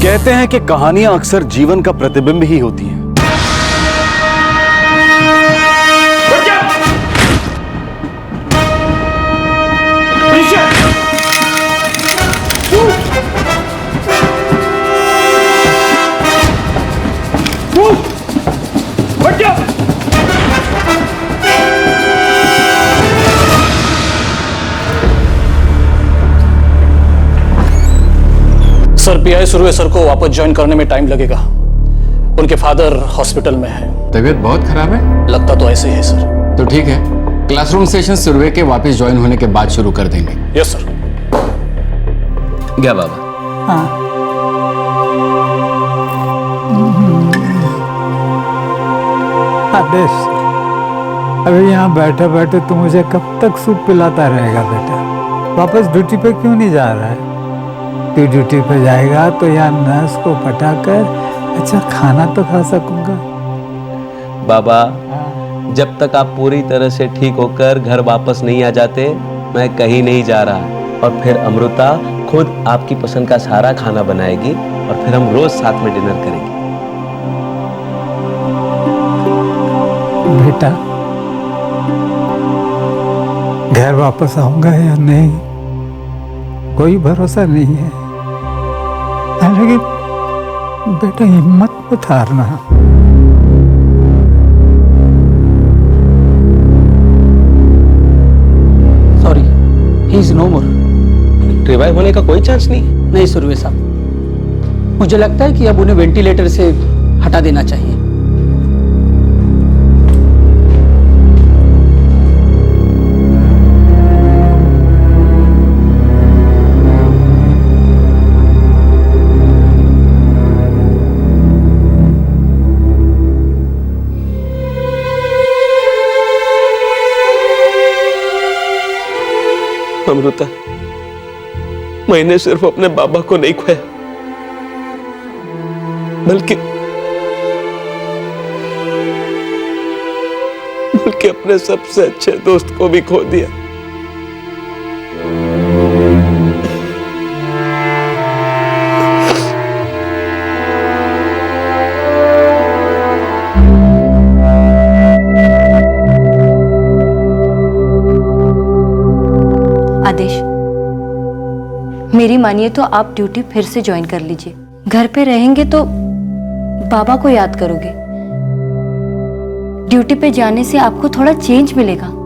कहते हैं कि कहानियां अक्सर जीवन का प्रतिबिंब ही होती हैं। सर, पीआई सुरवे सर को वापस ज्वाइन करने में टाइम लगेगा। उनके फादर हॉस्पिटल में है। तबीयत बहुत खराब है? लगता तो ऐसे ही है सर। तो ठीक है, क्लासरूम सेशन सुरवे के वापस ज्वाइन होने के बाद शुरू कर देंगे। Yes sir. क्या बाबा? हाँ। आदेश, अभी यहाँ बैठे बैठे तू मुझे कब तक सूप पिलाता रहेगा बेटा? वापस ड्यूटी पे क्यों नहीं जा रहा है? तू ड्यूटी पे जाएगा तो यहाँ नर्स को पटाकर अच्छा खाना तो खा सकूंगा। बाबा, जब तक आप पूरी तरह से ठीक होकर घर वापस नहीं आ जाते, मैं कहीं नहीं जा रहा। और फिर अमृता खुद आपकी पसंद का सारा खाना बनाएगी और फिर हम रोज साथ में डिनर करेंगे। बेटा, घर वापस आऊंगा या नहीं कोई भरोसा नहीं है, लेकिन बेटा हिम्मत मत हारना। Sorry, he is no more. Revive होने का कोई चांस नहीं? नहीं सुरवे साहब, मुझे लगता है कि अब उन्हें वेंटिलेटर से हटा देना चाहिए। अमृता, मैंने सिर्फ अपने बाबा को नहीं खोया, बल्कि अपने सबसे अच्छे दोस्त को भी खो दिया। आदेश, मेरी मानिए तो आप ड्यूटी फिर से ज्वाइन कर लीजिए। घर पे रहेंगे तो बाबा को याद करोगे। ड्यूटी पे जाने से आपको थोड़ा चेंज मिलेगा।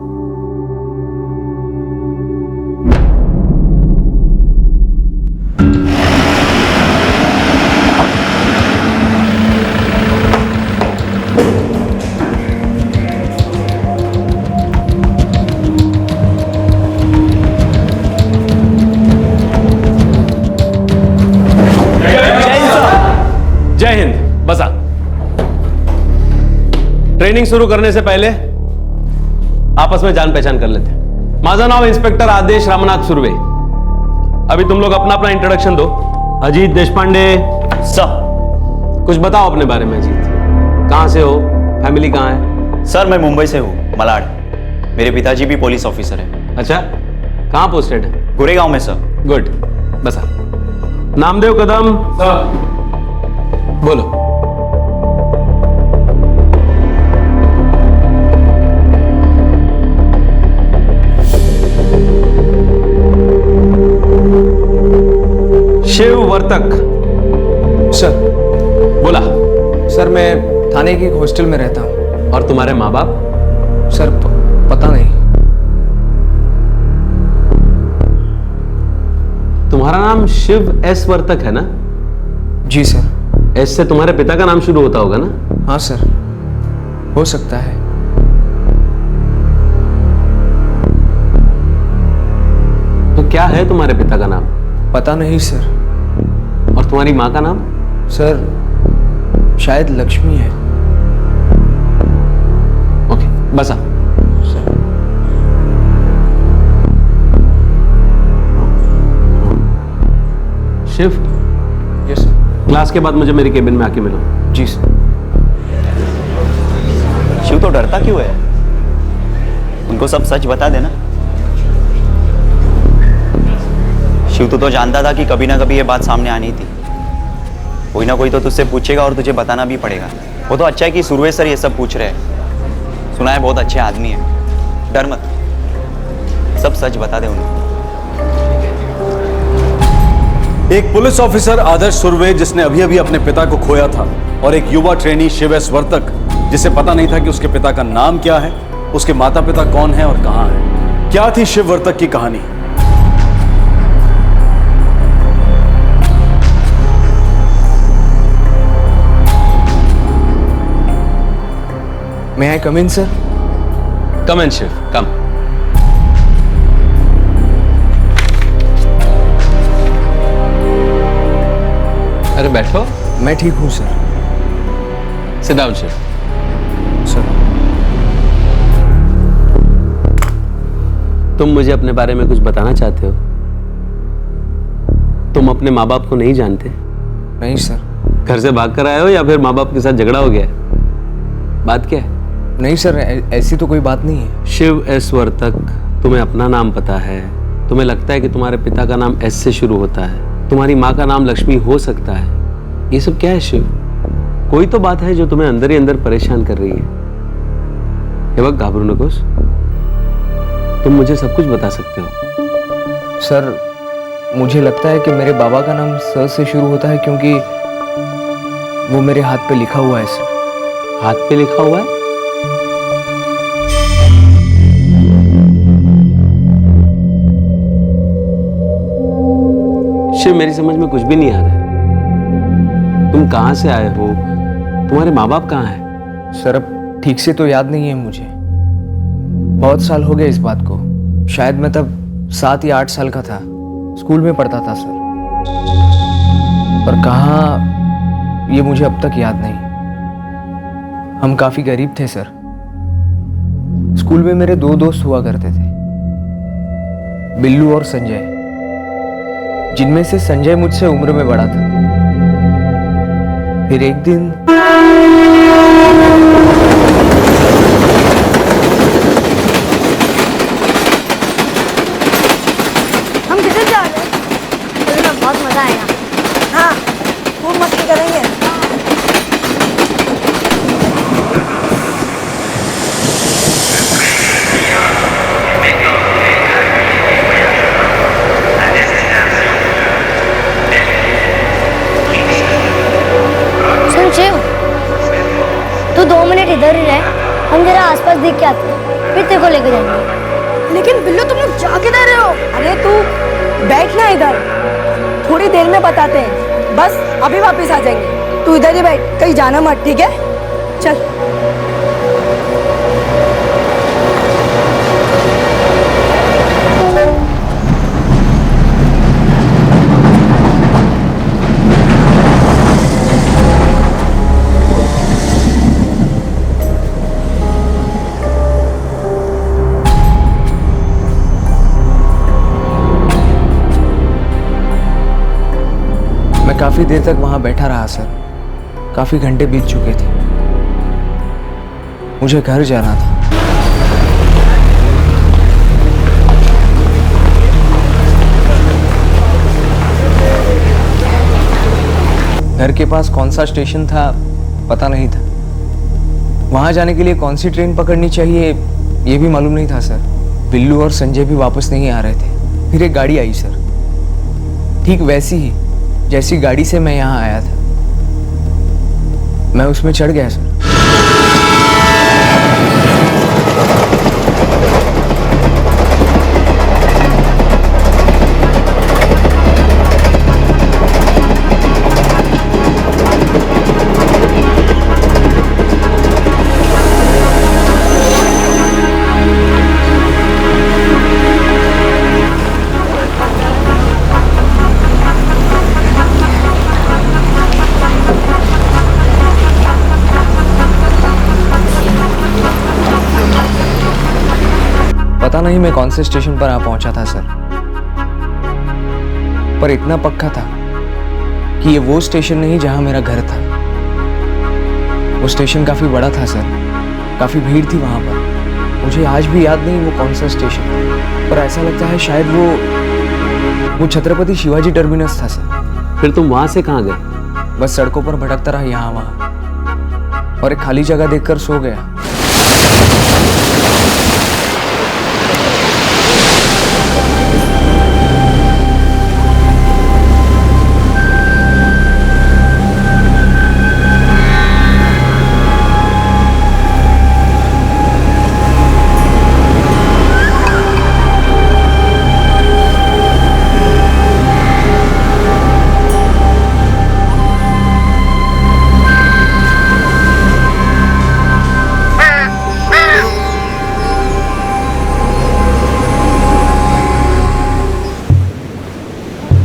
जय हिंद। बसा। ट्रेनिंग शुरू करने से पहले आपस में जान पहचान कर लेते हैं। माझा नाव इंस्पेक्टर आदेश रामनाथ सुर्वे। अभी तुम लोग अपना अपना इंट्रोडक्शन दो। अजीत देशपांडे सर। कुछ बताओ अपने बारे में। अजीत, कहां से हो? फैमिली कहां है? सर, मैं मुंबई से हूँ, मलाड। मेरे पिताजी भी पुलिस ऑफिसर हैं। अच्छा, कहां पोस्टेड है? गोरेगांव में सर। गुड। बसा। नामदेव कदम सर। बोलो। शिव वर्तक सर। बोला। सर, मैं थाने की हॉस्टल में रहता हूँ। और तुम्हारे माँ बाप? सर, पता नहीं। तुम्हारा नाम शिव एस वर्तक है ना? जी सर। एस से तुम्हारे पिता का नाम शुरू होता होगा ना? हाँ सर, हो सकता है। तो क्या है तुम्हारे पिता का नाम? पता नहीं सर। और तुम्हारी माँ का नाम? सर, शायद लक्ष्मी है। ओके, बसा। शिव। Yes sir. क्लास के बाद मुझे मेरी केबिन में आके मिलो। जी सर। शिव तो डरता क्यों है? उनको सब सच बता देना। शिव, तू तो जानता था कि कभी ना कभी ये बात सामने आनी थी। कोई ना कोई तो तुझसे पूछेगा और तुझे बताना भी पड़ेगा। वो तो अच्छा है कि सुरवे सर ये सब पूछ रहे हैं। सुना है बहुत अच्छे आदमी है, डर मत, सब सच बता दे उन्हें। एक पुलिस ऑफिसर आदर्श सुरवे जिसने अभी अभी अपने पिता को खोया था, और एक युवा ट्रेनी शिव एस वर्तक जिसे पता नहीं था कि उसके पिता का नाम क्या है, उसके माता पिता कौन है और कहां है। क्या थी शिव वर्तक की कहानी? May I come in, sir? Come and Shiv, come. अरे बैठो। मैं ठीक हूँ sir. Sit down Shiv. Sir, तुम मुझे अपने बारे में कुछ बताना चाहते हो? तुम अपने माँ बाप को नहीं जानते? नहीं सर। घर से भाग कर आए हो या फिर माँ बाप के साथ झगड़ा हो गया? बात क्या है? नहीं सर, ऐसी तो कोई बात नहीं है। शिव एस वर्तक, तुम्हें अपना नाम पता है? तुम्हें लगता है कि तुम्हारे पिता का नाम एस से शुरू होता है, तुम्हारी माँ का नाम लक्ष्मी हो सकता है? ये सब क्या है शिव? कोई तो बात है जो तुम्हें अंदर ही अंदर परेशान कर रही है। ये वक्त घाबरू नकोस, तुम मुझे सब कुछ बता सकते हो। सर, मुझे लगता है कि मेरे बाबा का नाम स से शुरू होता है क्योंकि वो मेरे हाथ पे लिखा हुआ है सर। हाथ पे लिखा हुआ है? शिव, मेरी समझ में कुछ भी नहीं आ रहा है। तुम कहां से आए हो? तुम्हारे माँ बाप कहाँ हैं? सर, अब ठीक से तो याद नहीं है मुझे। बहुत साल हो गए इस बात को। शायद मैं तब 7 या 8 साल का था, स्कूल में पढ़ता था सर। पर कहाँ, ये मुझे अब तक याद नहीं। हम काफी गरीब थे सर। स्कूल में मेरे 2 दोस्त हुआ करते थे, बिल्लू और संजय, जिनमें से संजय मुझसे उम्र में बड़ा था। फिर एक दिन हम किधर जा रहे हैं? चलो ना, बहुत मजा आएगा। हाँ, खूब मस्ती करेंगे। सुन शिव, तू 2 मिनट इधर ही रह, हम जरा आसपास देख के आते हैं, फिर तेरे को लेके जाएंगे। लेकिन बिल्लू, तुम लोग जा किधर रहे हो? अरे तू बैठना इधर, थोड़ी देर में बताते हैं, बस अभी वापस आ जाएंगे। तू इधर ही बैठ, कहीं जाना मत, ठीक है? चल। मैं काफी देर तक वहां बैठा रहा सर। काफी घंटे बीत चुके थे। मुझे घर जाना था। घर के पास कौन सा स्टेशन था पता नहीं था। वहां जाने के लिए कौन सी ट्रेन पकड़नी चाहिए ये भी मालूम नहीं था सर। बिल्लू और संजय भी वापस नहीं आ रहे थे। फिर एक गाड़ी आई सर, ठीक वैसी ही जैसी गाड़ी से मैं यहाँ आया था। मैं उसमें चढ़ गया सर। पता नहीं मैं कौन से स्टेशन पर आ पहुंचा था सर, पर इतना पक्का था कि ये वो स्टेशन नहीं जहां मेरा घर था। वो स्टेशन काफी बड़ा था सर, काफी भीड़ थी वहां पर। मुझे आज भी याद नहीं वो कौन सा स्टेशन, पर ऐसा लगता है शायद वो वो छत्रपति शिवाजी टर्मिनस था सर। फिर तुम वहां से कहाँ गए? बस सड़कों पर भटकता रहा यहाँ वहाँ, और एक खाली जगह देखकर सो गया।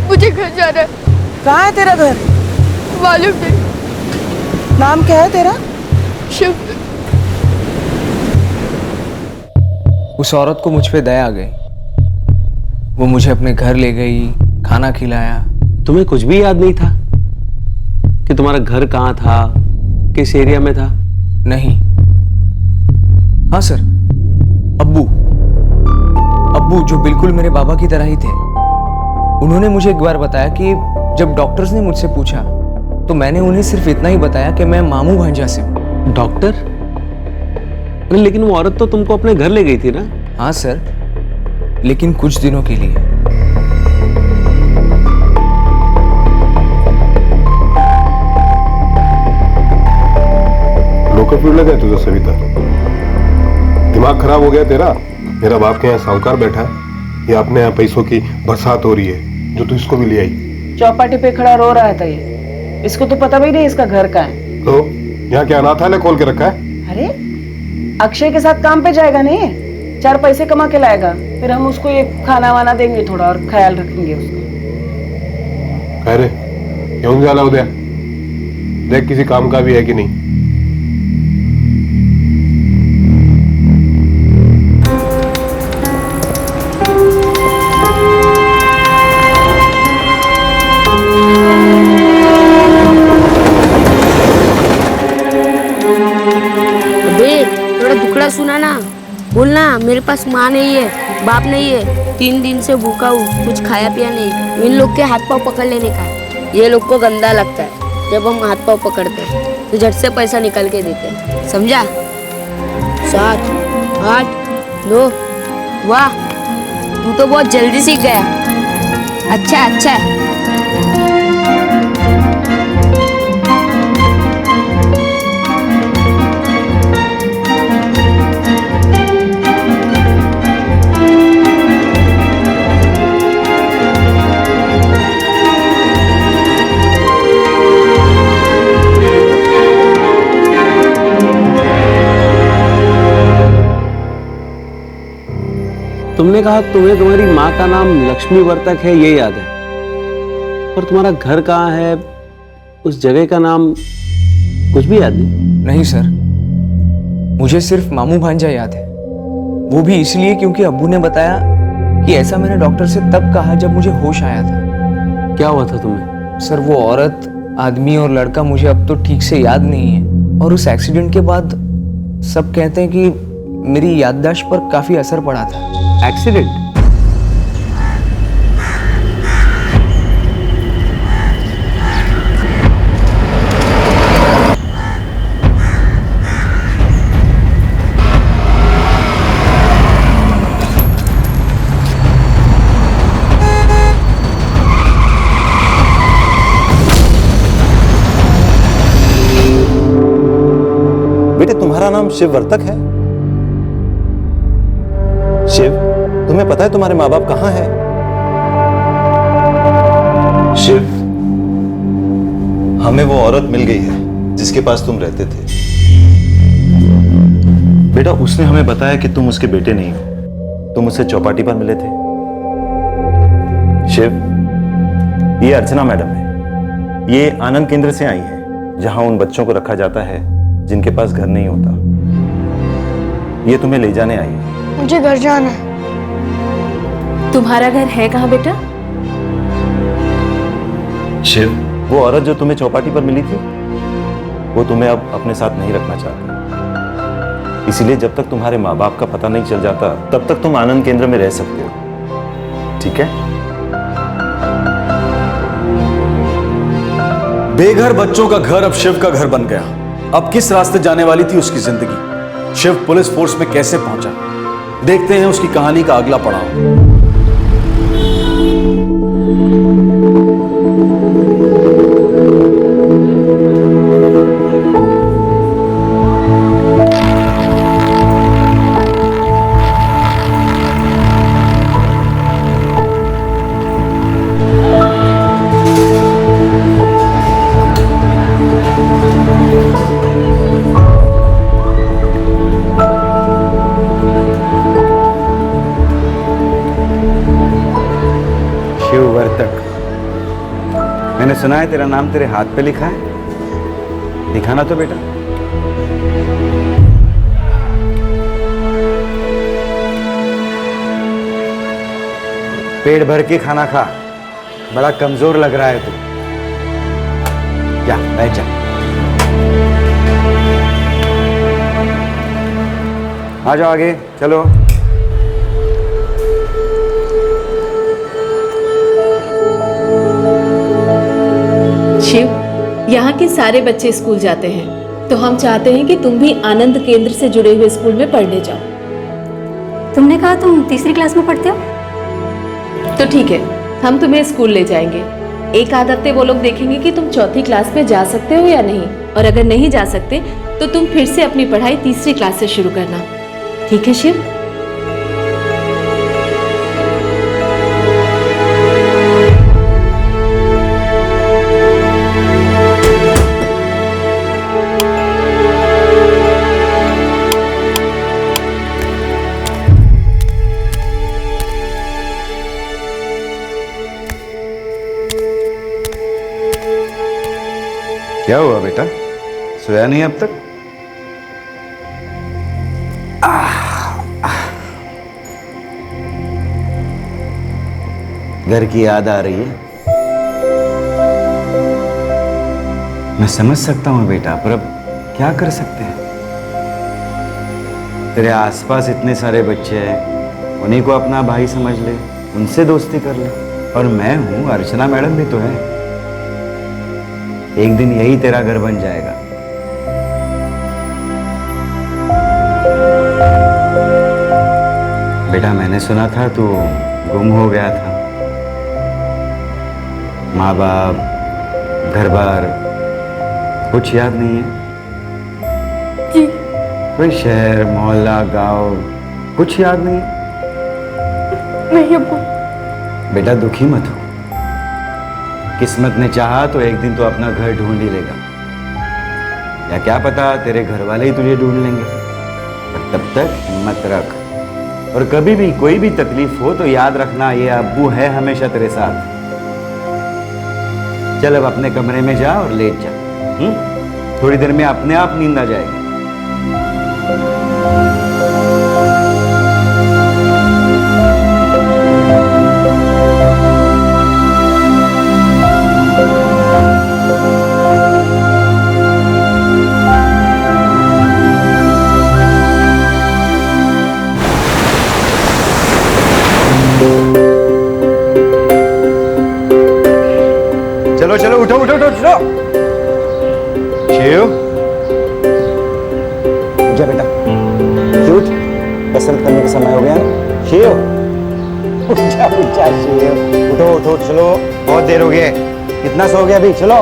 मुझे घर जाना है। कहाँ है तेरा घर? मालूम नहीं। नाम क्या है तेरा? शिव। उस औरत को मुझ पे दया आ गई। वो मुझे अपने घर ले गई, खाना खिलाया। तुम्हें कुछ भी याद नहीं था कि तुम्हारा घर कहाँ था, किस एरिया में था? नहीं। हाँ सर, अब्बू जो बिल्कुल मेरे बाबा की तरह ही थे। उन्होंने मुझे एक बार बताया कि जब डॉक्टर्स ने मुझसे पूछा तो मैंने उन्हें सिर्फ इतना ही बताया कि मैं मामू भांजा से हूँ। डॉक्टर? अरे लेकिन वो औरत तो तुमको अपने घर ले गई थी ना? हाँ सर, लेकिन कुछ दिनों के लिए। लोकप्रिय लगा है तुझे सविता? दिमाग खराब हो गया तेरा? मेरा बाप के यहाँ साहूकार बैठा है, ये अपने यहाँ पैसों की बरसात हो रही है, जो तू इसको भी ले आई। चौपाटी पे खड़ा रो रहा था ये। इसको तो पता भी नहीं इसका घर कहाँ है। तो यहाँ क्या अनाथालय खोल के रखा है? अरे अक्षय के साथ काम पे जाएगा नहीं, 4 पैसे कमा के लाएगा, फिर हम उसको ये खाना वाना देंगे थोड़ा और ख्याल रखेंगे उसका। कह रे क्यों जाला उदय? देख किसी काम का भी है कि नहीं। सुनाना, बोलना मेरे पास माँ नहीं है, बाप नहीं है, 3 दिन से भूखा हूँ, कुछ खाया पिया नहीं। इन लोग के हाथ पाँव पकड़ लेने का। ये लोग को गंदा लगता है जब हम हाथ पाँव पकड़ते हैं तो झट से पैसा निकाल के देते हैं, समझा? 7, 8, 9। वाह, तू तो बहुत जल्दी सीख गया। अच्छा अच्छा। तुमने कहा तुम्हें तुम्हारी माँ का नाम लक्ष्मी वर्तक है, ये याद है, और तुम्हारा घर कहाँ है, उस जगह का नाम कुछ भी याद नहीं? नहीं सर, मुझे सिर्फ मामू भांजा याद है। वो भी इसलिए क्योंकि अब्बू ने बताया कि ऐसा मैंने डॉक्टर से तब कहा जब मुझे होश आया था। क्या हुआ था तुम्हें? सर वो औरत, आदमी और लड़का मुझे अब तो ठीक से याद नहीं है, और उस एक्सीडेंट के बाद सब कहते हैं कि मेरी याददाश्त पर काफी असर पड़ा था। एक्सीडेंट? बेटे तुम्हारा नाम शिव वर्तक है? शिव, तुम्हें पता है तुम्हारे माँ बाप कहां हैं? शिव, हमें वो औरत मिल गई है जिसके पास तुम रहते थे। बेटा उसने हमें बताया कि तुम उसके बेटे नहीं हो, तुम उससे चौपाटी पर मिले थे। शिव, ये अर्चना मैडम है, ये आनंद केंद्र से आई है, जहां उन बच्चों को रखा जाता है जिनके पास घर नहीं होता। ये तुम्हें ले जाने आई है। मुझे घर जाना है। तुम्हारा घर है कहाँ बेटा? शिव, वो औरत जो तुम्हें चौपाटी पर मिली थी, वो तुम्हें अब अपने साथ नहीं रखना चाहती। इसीलिए जब तक तुम्हारे माँ बाप का पता नहीं चल जाता, तब तक तुम आनंद केंद्र में रह सकते हो, ठीक है? बेघर बच्चों का घर अब शिव का घर बन गया। अब किस रास्ते जाने वाली थी उसकी जिंदगी, शिव पुलिस फोर्स में कैसे पहुंचा, देखते हैं उसकी कहानी का अगला पड़ाव। मैंने सुना है तेरा नाम तेरे हाथ पे लिखा है, दिखाना तो बेटा। पेट भर के खाना खा, बड़ा कमजोर लग रहा है तू। जा बैठ जा। आ जाओ आगे चलो। शिव, यहाँ के सारे बच्चे स्कूल जाते हैं, तो हम चाहते हैं कि तुम भी आनंद केंद्र से जुड़े हुए स्कूल में पढ़ने जाओ। तुमने कहा तुम तीसरी क्लास में पढ़ते हो? तो ठीक है, हम तुम्हें स्कूल ले जाएंगे। एक आध हफ्ते वो लोग देखेंगे कि तुम चौथी क्लास में जा सकते हो या नहीं, और अगर नहीं जा सकते तो तुम फिर से अपनी पढ़ाई तीसरी क्लास से शुरू करना। ठीक है शिव? क्या हुआ बेटा, सोया नहीं अब तक? घर की याद आ रही है? मैं समझ सकता हूं बेटा, पर अब क्या कर सकते हैं। तेरे आसपास इतने सारे बच्चे हैं, उन्हीं को अपना भाई समझ ले, उनसे दोस्ती कर ले। और मैं हूं, अर्चना मैडम भी तो है। एक दिन यही तेरा घर बन जाएगा। बेटा मैंने सुना था तू गुम हो गया था। माँ बाप, घर बार कुछ याद नहीं है? जी। कोई शहर, मोहल्ला, गांव कुछ याद नहीं? नहीं अब्बू। बेटा दुखी मत हो, किस्मत ने चाहा तो एक दिन तो अपना घर ढूंढ ही लेगा, या क्या पता तेरे घर वाले ही तुझे ढूंढ लेंगे। पर तब तक हिम्मत रख, और कभी भी कोई भी तकलीफ हो तो याद रखना ये अब्बू है हमेशा तेरे साथ। चल अब अपने कमरे में जा और लेट जा। थोड़ी देर में अपने आप नींद आ जाएगी। चलो चलो उठो उठो उठो चलो। शिव जा बेटा, उठ, कसरत करने का समय हो गया ना। शिव उठ जा शिव, उठो उठो चलो, बहुत देर हो गई। कितना सो गया अभी, चलो।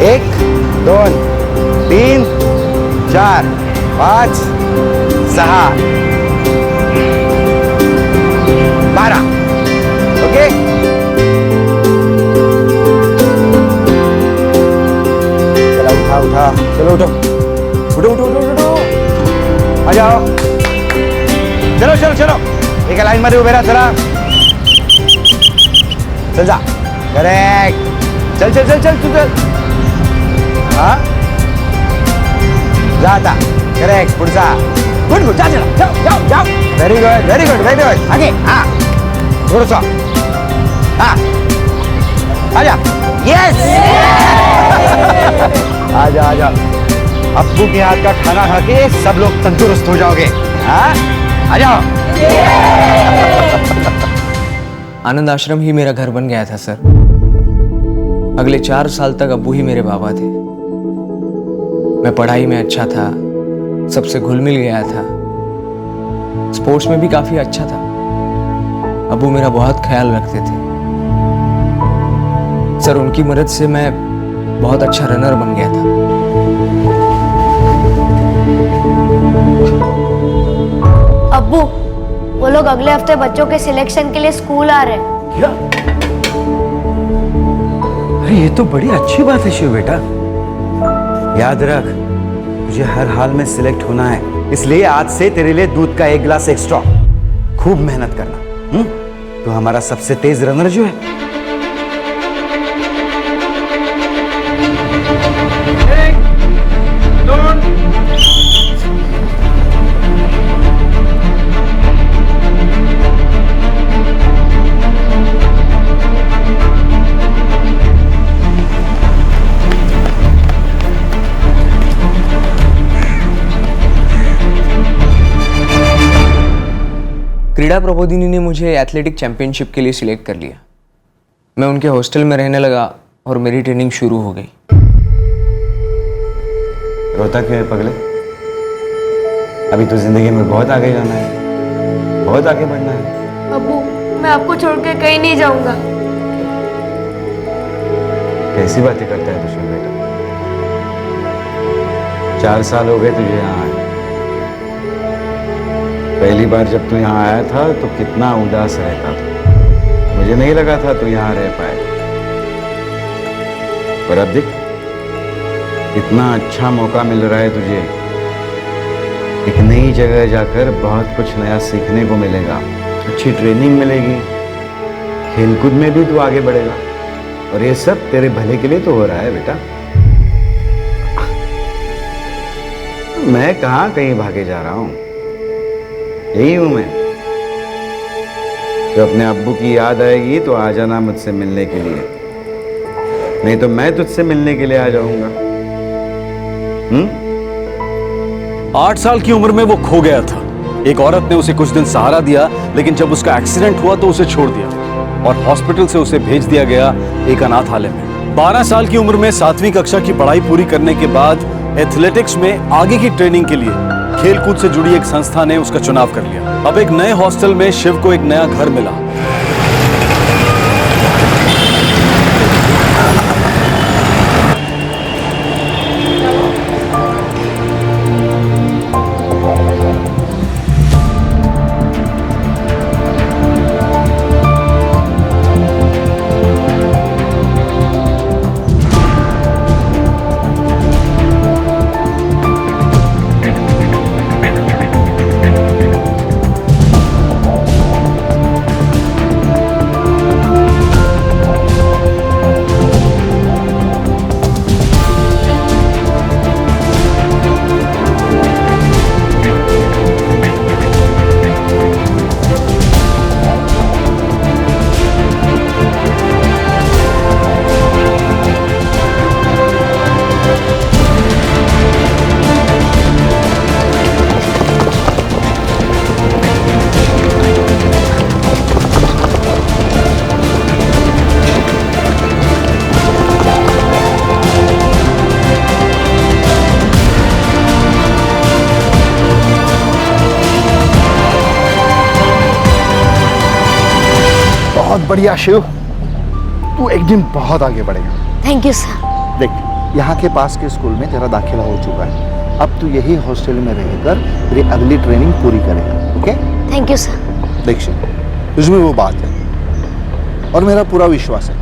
एक, दोन, तीन, 4, 5, 6, 12। ओके, चलो उठा उठा, चलो उठो उठो उठो उठो उठो, आ जाओ। चलो चलो चलो, एक लाइन मध्ये उभे रहा, चला चल जा। करेक्ट, चल चल चल चल तू चल। हाँ जाता, करेक्ट, पुढचा, गुड गुड, जा चला, जाओ जाओ जाओ, very good very good very good, आगे, हाँ थोड़ा हाँ आजा, यस आजा आजा, अब्बू के हाथ का खाना खा के सब लोग तंदुरुस्त हो जाओगे। हाँ, आ जाओ। आनंद आश्रम ही मेरा घर बन गया था सर। अगले 4 साल तक अब्बू ही मेरे बाबा थे। मैं पढ़ाई में अच्छा था, सबसे घुल मिल गया था, स्पोर्ट्स में भी काफी अच्छा था। अब्बू मेरा बहुत ख्याल रखते थे सर। उनकी मदद से मैं बहुत अच्छा रनर बन गया था। अब्बू, वो लोग अगले हफ्ते बच्चों के सिलेक्शन के लिए स्कूल आ रहे हैं। क्या? अरे ये तो बड़ी अच्छी बात है शिव बेटा। याद रख, तुझे हर हाल में सिलेक्ट होना है, इसलिए आज से तेरे लिए दूध का 1 गिलास एक्स्ट्रा। खूब मेहनत करना। तो हमारा सबसे तेज रनर जो है। क्रीड़ा प्रबोधिनी ने मुझे एथलेटिक चैंपियनशिप के लिए सिलेक्ट कर लिया। मैं उनके हॉस्टल में रहने लगा और मेरी ट्रेनिंग शुरू हो गई। रोता क्यों है पगले? अभी तो जिंदगी में बहुत आगे जाना है, बहुत आगे बढ़ना है। अब्बू, मैं आपको छोड़ के कहीं नहीं जाऊंगा। कैसी बातें करता है तू शिव बेटा? 4 साल हो गए तुझे यहाँ आए। पहली बार जब तू यहाँ आया था तो कितना उदास रहता था। मुझे नहीं लगा था तू यहाँ रह पाए, पर अब देख इतना अच्छा मौका मिल रहा है तुझे। एक नई जगह जाकर बहुत कुछ नया सीखने को मिलेगा, अच्छी ट्रेनिंग मिलेगी, खेलकूद में भी तू आगे बढ़ेगा, और ये सब तेरे भले के लिए तो हो रहा है बेटा। मैं कहाँ कहीं भागे जा रहा हूँ, यही हूं मैं। तो अपने अब्बू की याद आएगी तो आ जाना मुझसे मिलने के लिए, नहीं तो मैं तुझसे मिलने के लिए आ जाऊंगा। 8 साल की उम्र में वो खो गया था। एक औरत ने उसे कुछ दिन सहारा दिया, लेकिन जब उसका एक्सीडेंट हुआ तो उसे छोड़ दिया और हॉस्पिटल से उसे भेज दिया गया एक अनाथालय में। 12 साल की उम्र में 7वीं कक्षा की पढ़ाई पूरी करने के बाद एथलेटिक्स में आगे की ट्रेनिंग के लिए खेलकूद से जुड़ी एक संस्था ने उसका चुनाव कर लिया। अब एक नए हॉस्टल में शिव को एक नया घर मिला। बहुत बढ़िया शिव, तू एक दिन बहुत आगे बढ़ेगा। Thank you sir. देख, यहाँ के पास के स्कूल में तेरा दाखिला हो चुका है। अब तू यही हॉस्टल में रहकर तेरी अगली ट्रेनिंग पूरी करेगा। ओके? Thank you sir. देख शिव, तुझमें वो बात है और मेरा पूरा विश्वास है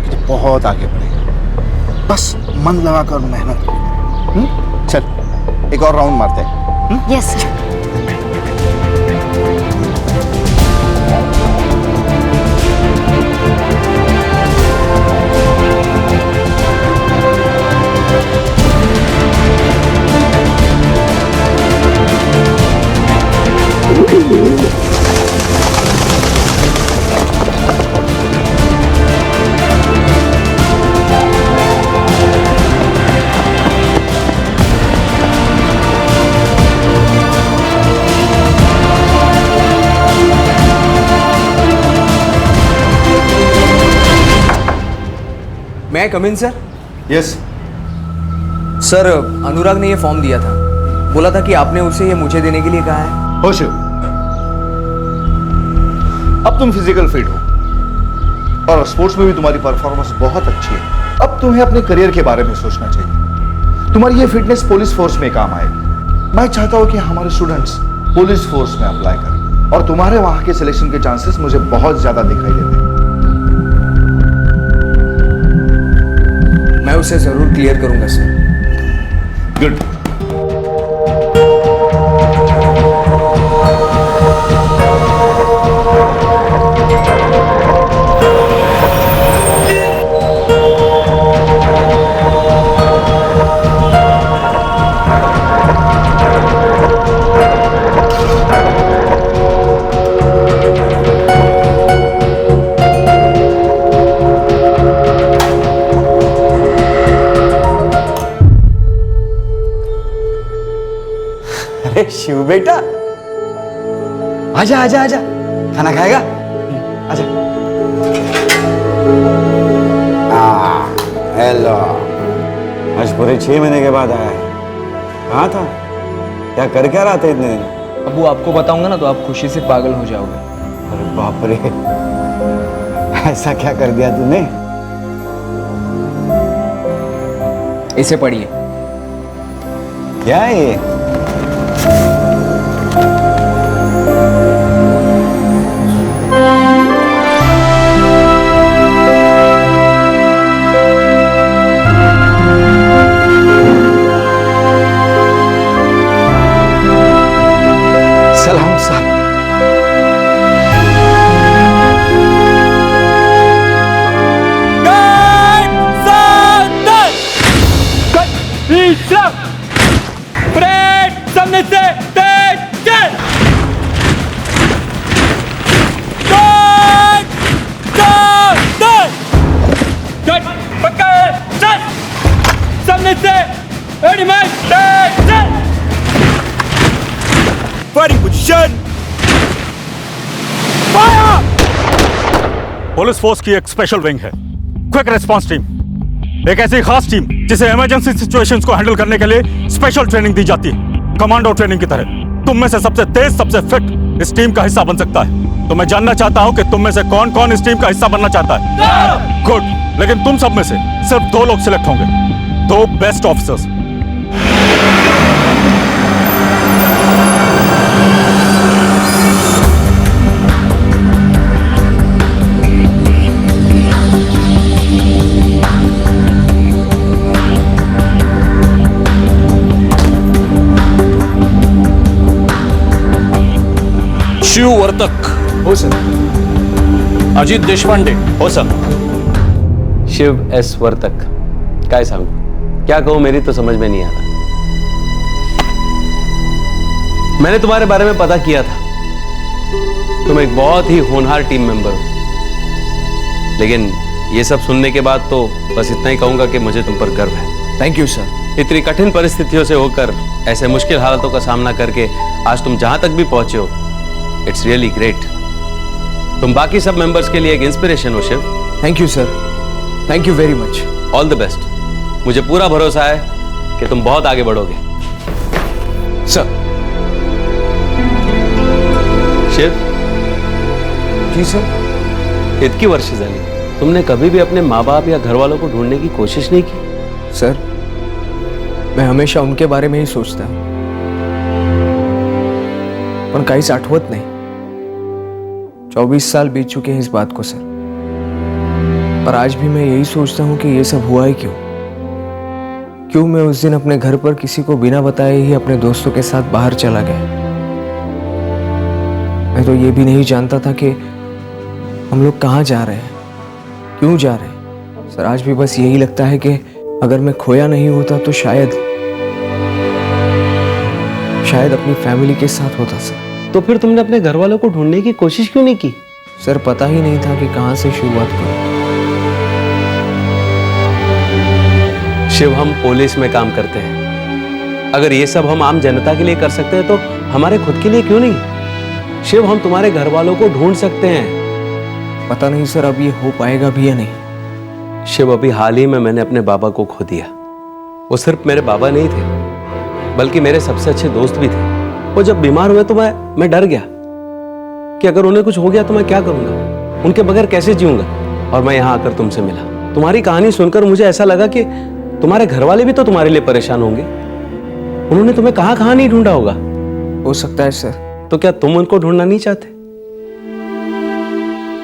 कि तू बहुत आगे बढ़ेगा। बस मन लगाकर मेहनत कर। चल एक और राउंड मारते हैं। Yes sir. मैं कम इन सर? यस। सर अनुराग ने ये फॉर्म दिया था, बोला था कि आपने उसे ये मुझे देने के लिए कहा है। हो शिव, अब तुम फिजिकल फिट हो और स्पोर्ट्स में भी तुम्हारी परफॉर्मेंस बहुत अच्छी है। अब तुम्हें अपने करियर के बारे में सोचना चाहिए। तुम्हारी ये फिटनेस पुलिस फोर्स में काम आएगी। मैं चाहता हूं कि हमारे स्टूडेंट्स पुलिस फोर्स में अप्लाई करें और तुम्हारे वहां के सिलेक्शन के चांसेस मुझे बहुत ज्यादा दिखाई देते हैं। मैं उसे जरूर क्लियर करूंगा सर। गुड। शिव बेटा, आजा आजा आजा, खाना खाएगा? आजा। हेलो, आज पूरे 6 महीने के बाद आया है। कहाँ था? क्या कर क्या रहा था इतने दिन? अबू आपको बताऊंगा ना तो आप खुशी से पागल हो जाओगे। अरे बाप रे, ऐसा क्या कर दिया तूने? इसे पढ़िए। क्या है ये? सलाम साहब। सामने से तेज चल। सामने से एनिमल तेज चल। Firing position, fire. Police force की एक स्पेशल विंग है, क्विक रिस्पांस टीम, एक ऐसी खास टीम जिसे इमरजेंसी सिचुएशंस को हैंडल करने के लिए स्पेशल ट्रेनिंग दी जाती है, कमांडो ट्रेनिंग की तरह। तुम में से सबसे तेज, सबसे फिट इस टीम का हिस्सा बन सकता है। तो मैं जानना चाहता हूं कि तुम में से कौन कौन इस टीम का हिस्सा बनना चाहता है। गुड, लेकिन तुम सब में से सिर्फ 2 लोग सिलेक्ट होंगे, 2 बेस्ट ऑफिसर्स। शिव वर्तक। हो सर। अजित देशपांडे। हो सर। शिव एस वर्तक। काय सांगू, क्या कहूं, मेरी तो समझ में नहीं आ रहा। मैंने तुम्हारे बारे में पता किया था, तुम एक बहुत ही होनहार टीम मेंबर हो। लेकिन ये सब सुनने के बाद तो बस इतना ही कहूंगा कि मुझे तुम पर गर्व है। Thank you sir. इतनी कठिन परिस्थितियों से होकर, ऐसे मुश्किल हालातों का सामना करके आज तुम जहां तक भी पहुंचे हो, इट्स रियली ग्रेट। तुम बाकी सब मेंबर्स के लिए एक इंस्पिरेशन हो Shiv. Thank you sir, thank you very much. All the best. मुझे पूरा भरोसा है कि तुम बहुत आगे बढ़ोगे। सर। शिव। जी सर। इतकी वर्ष झाली, तुमने कभी भी अपने माँ बाप या घर वालों को ढूंढने की कोशिश नहीं की? सर, मैं हमेशा उनके बारे में ही सोचता हूं, पण काहीच आठवत नाही। 24 साल बीत चुके हैं इस बात को सर, पर आज भी मैं यही सोचता हूं कि ये सब हुआ है क्यों मैं उस दिन अपने घर पर किसी को बिना बताए ही अपने दोस्तों के साथ बाहर चला गया। मैं तो ये भी नहीं जानता था कि हम लोग कहाँ जा रहे हैं, क्यों जा रहे हैं। सर, आज भी बस यही लगता है कि अगर मैं खोया नहीं होता तो शायद अपनी फैमिली के साथ होता सर। तो फिर तुमने अपने घर वालों को ढूंढने की कोशिश क्यों नहीं की? सर, पता ही नहीं था कि कहां से शुरुआत करूं। शिव, हम पुलिस में काम करते हैं। अगर ये सब हम आम जनता के लिए कर सकते हैं तो हमारे खुद के लिए क्यों नहीं? शिव, हम तुम्हारे घर वालों को ढूंढ सकते हैं। पता नहीं सर अब ये हो पाएगा भी या नहीं। शिव, अभी हाल ही में मैंने अपने बाबा को खो दिया। वो सिर्फ मेरे बाबा नहीं थे, बल्कि मेरे सबसे अच्छे दोस्त भी थे। वो जब बीमार हुए तो मैं डर गया कि अगर उन्हें कुछ हो गया तो मैं क्या करूंगा, उनके बगैर कैसे जीऊंगा। और मैं यहाँ आकर तुमसे मिला। तुम्हारी कहानी सुनकर मुझे ऐसा लगा कि तुम्हारे घर वाले भी तो तुम्हारे लिए परेशान होंगे। उन्होंने तुम्हें कहाँ नहीं ढूंढा होगा। हो सकता है सर। तो क्या तुम उनको ढूंढना नहीं चाहते?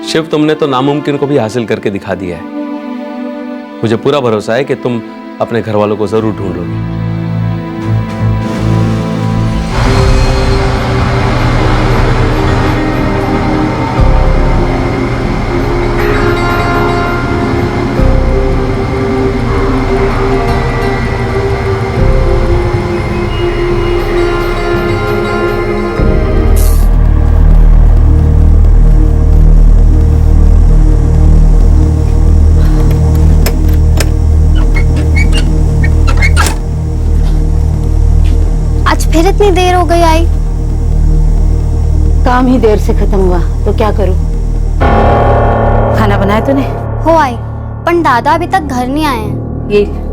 शिव, तुमने तो नामुमकिन को भी हासिल करके दिखा दिया है। मुझे पूरा भरोसा है कि तुम अपने घर वालों को जरूर ढूंढ लोगे। फिर इतनी देर हो गई आई। काम ही देर से खत्म हुआ तो क्या करूं? खाना बनाया तूने? हो आई, पर दादा अभी तक घर नहीं आए हैं। ये